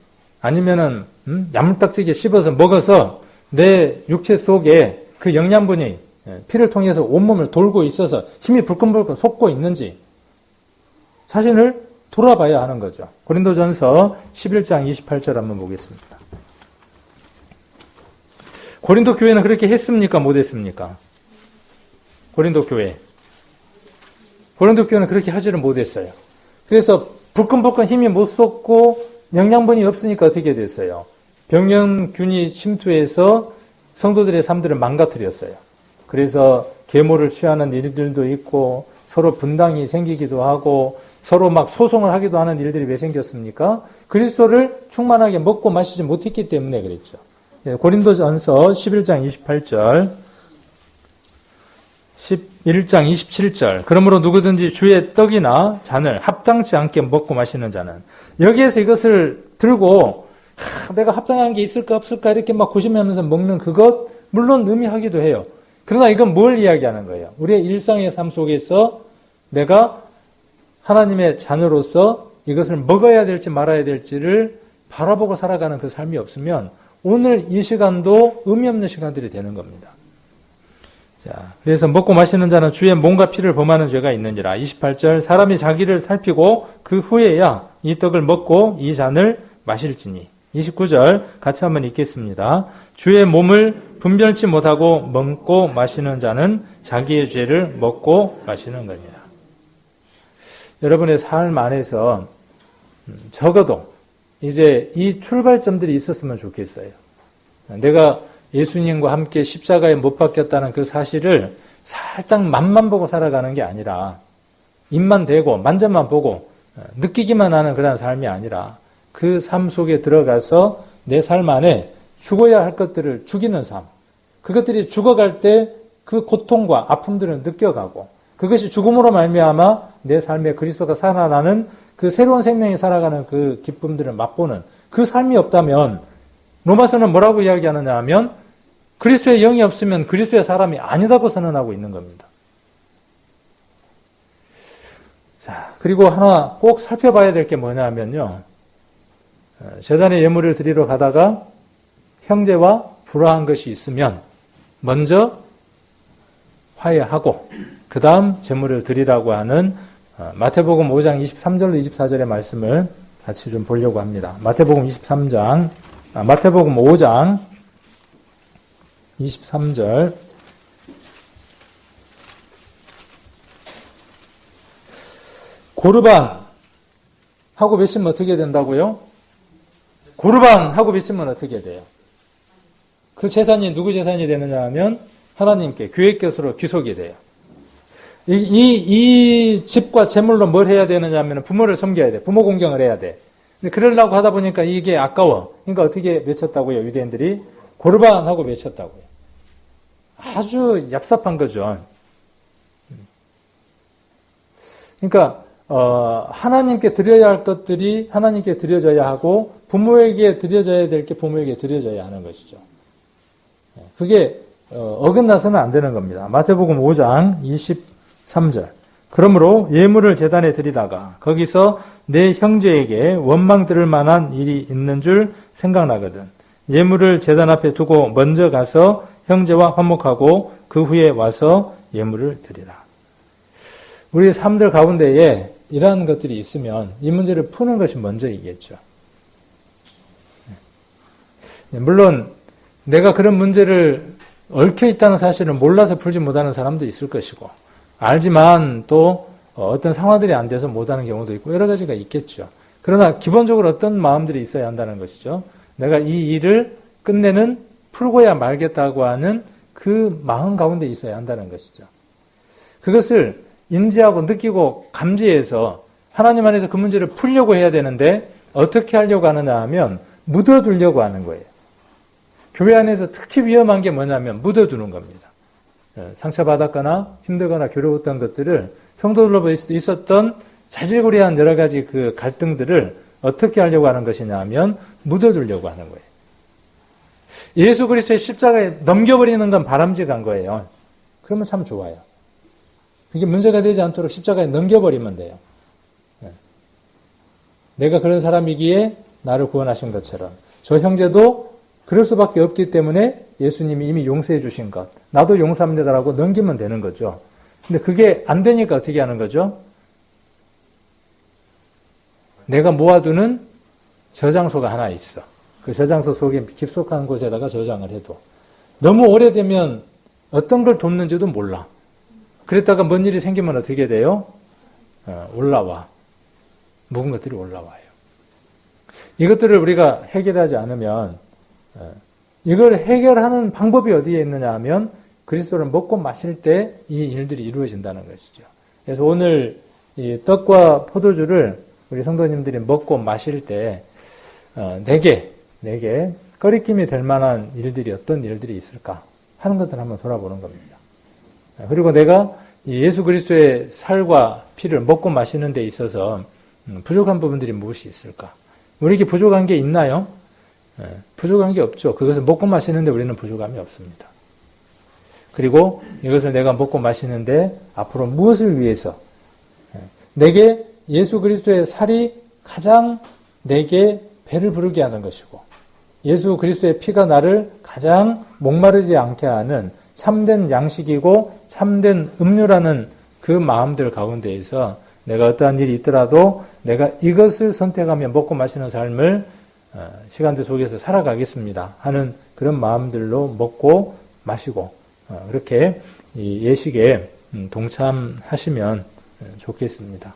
아니면은 야물딱지게 씹어서 먹어서 내 육체 속에 그 영양분이 피를 통해서 온몸을 돌고 있어서 힘이 불끈불끈 솟고 있는지 자신을 돌아봐야 하는 거죠. 고린도전서 11장 28절 한번 보겠습니다. 고린도 교회는 그렇게 했습니까? 못했습니까? 고린도 교회는 그렇게 하지를 못했어요. 그래서 불끈불끈 힘이 못 솟고 영양분이 없으니까 어떻게 됐어요? 병영균이 침투해서 성도들의 삶들을 망가뜨렸어요. 그래서 계모를 취하는 일들도 있고 서로 분당이 생기기도 하고 서로 막 소송을 하기도 하는 일들이 왜 생겼습니까? 그리스도를 충만하게 먹고 마시지 못했기 때문에 그랬죠. 고린도전서 11장 28절 11장 27절 그러므로 누구든지 주의 떡이나 잔을 합당치 않게 먹고 마시는 자는 여기에서 이것을 들고 내가 합당한 게 있을까 없을까 이렇게 막 고심하면서 먹는 그것 물론 의미하기도 해요. 그러나 이건 뭘 이야기하는 거예요? 우리의 일상의 삶 속에서 내가 하나님의 자녀로서 이것을 먹어야 될지 말아야 될지를 바라보고 살아가는 그 삶이 없으면 오늘 이 시간도 의미 없는 시간들이 되는 겁니다. 자, 그래서 먹고 마시는 자는 주의 몸과 피를 범하는 죄가 있는지라. 28절 사람이 자기를 살피고 그 후에야 이 떡을 먹고 이 잔을 마실지니. 29절 같이 한번 읽겠습니다. 주의 몸을 분별치 못하고 먹고 마시는 자는 자기의 죄를 먹고 마시는 거니라. 여러분의 삶 안에서 적어도 이제 이 출발점들이 있었으면 좋겠어요. 내가 예수님과 함께 십자가에 못 박혔다는 그 사실을 살짝 맛만 보고 살아가는 게 아니라 입만 대고 만져만 보고 느끼기만 하는 그런 삶이 아니라 그 삶 속에 들어가서 내 삶 안에 죽어야 할 것들을 죽이는 삶. 그것들이 죽어갈 때 그 고통과 아픔들을 느껴가고 그것이 죽음으로 말미암아 내 삶에 그리스도가 살아나는 그 새로운 생명이 살아가는 그 기쁨들을 맛보는 그 삶이 없다면 로마서는 뭐라고 이야기하느냐 하면 그리스도의 영이 없으면 그리스도의 사람이 아니다고 선언하고 있는 겁니다. 자, 그리고 하나 꼭 살펴봐야 될 게 뭐냐 하면요. 제단에 예물을 드리러 가다가 형제와 불화한 것이 있으면 먼저 화해하고 그 다음 제물을 드리라고 하는 마태복음 5장 23절로 24절의 말씀을 같이 좀 보려고 합니다. 마태복음 5장 23절 고르반하고 맺으면 어떻게 된다고요? 고르반하고 맺으면 어떻게 돼요? 그 재산이 누구 재산이 되느냐 하면 하나님께 교회 것으로 귀속이 돼요. 이 집과 재물로 뭘 해야 되느냐 하면 부모를 섬겨야 돼. 부모 공경을 해야 돼. 근데 그러려고 하다 보니까 이게 아까워. 그러니까 어떻게 맺혔다고요? 유대인들이 고르반하고 맺혔다고요. 아주 얍삽한 거죠. 그러니까 하나님께 드려야 할 것들이 하나님께 드려져야 하고 부모에게 드려져야 될 게 부모에게 드려져야 하는 것이죠. 그게 어긋나서는 안 되는 겁니다. 마태복음 5장 23절 그러므로 예물을 제단에 드리다가 거기서 내 형제에게 원망 들을 만한 일이 있는 줄 생각나거든. 예물을 제단 앞에 두고 먼저 가서 형제와 화목하고 그 후에 와서 예물을 드리라. 우리 삶들 가운데에 이러한 것들이 있으면 이 문제를 푸는 것이 먼저이겠죠. 물론 내가 그런 문제를 얽혀 있다는 사실을 몰라서 풀지 못하는 사람도 있을 것이고 알지만 또 어떤 상황들이 안 돼서 못하는 경우도 있고 여러 가지가 있겠죠. 그러나 기본적으로 어떤 마음들이 있어야 한다는 것이죠. 내가 이 일을 끝내는 풀고야 말겠다고 하는 그 마음 가운데 있어야 한다는 것이죠. 그것을 인지하고 느끼고 감지해서 하나님 안에서 그 문제를 풀려고 해야 되는데 어떻게 하려고 하느냐 하면 묻어두려고 하는 거예요. 교회 안에서 특히 위험한 게 뭐냐면 묻어두는 겁니다. 상처받았거나 힘들거나 괴로웠던 것들을 성도들로부터 있었던 자질구레한 여러 가지 그 갈등들을 어떻게 하려고 하는 것이냐 하면 묻어두려고 하는 거예요. 예수 그리스도의 십자가에 넘겨버리는 건 바람직한 거예요. 그러면 참 좋아요. 이게 문제가 되지 않도록 십자가에 넘겨버리면 돼요. 내가 그런 사람이기에 나를 구원하신 것처럼 저 형제도 그럴 수밖에 없기 때문에 예수님이 이미 용서해 주신 것, 나도 용서합니다라고 넘기면 되는 거죠. 근데 그게 안 되니까 어떻게 하는 거죠? 내가 모아두는 저장소가 하나 있어. 그 저장소 속에 깊숙한 곳에다가 저장을 해도 너무 오래되면 어떤 걸 돕는지도 몰라. 그랬다가 뭔 일이 생기면 어떻게 돼요? 올라와. 묵은 것들이 올라와요. 이것들을 우리가 해결하지 않으면 이걸 해결하는 방법이 어디에 있느냐 하면 그리스도를 먹고 마실 때 이 일들이 이루어진다는 것이죠. 그래서 오늘 이 떡과 포도주를 우리 성도님들이 먹고 마실 때 내게 꺼리낌이 될 만한 일들이 어떤 일들이 있을까 하는 것들을 한번 돌아보는 겁니다. 그리고 내가 예수 그리스도의 살과 피를 먹고 마시는 데 있어서 부족한 부분들이 무엇이 있을까? 우리에게 부족한 게 있나요? 부족한 게 없죠. 그것을 먹고 마시는데 우리는 부족함이 없습니다. 그리고 이것을 내가 먹고 마시는데 앞으로 무엇을 위해서 내게 예수 그리스도의 살이 가장 내게 배를 부르게 하는 것이고 예수 그리스도의 피가 나를 가장 목마르지 않게 하는 참된 양식이고 참된 음료라는 그 마음들 가운데에서 내가 어떠한 일이 있더라도 내가 이것을 선택하며 먹고 마시는 삶을 시간들 속에서 살아가겠습니다 하는 그런 마음들로 먹고 마시고 그렇게 이 예식에 동참하시면 좋겠습니다.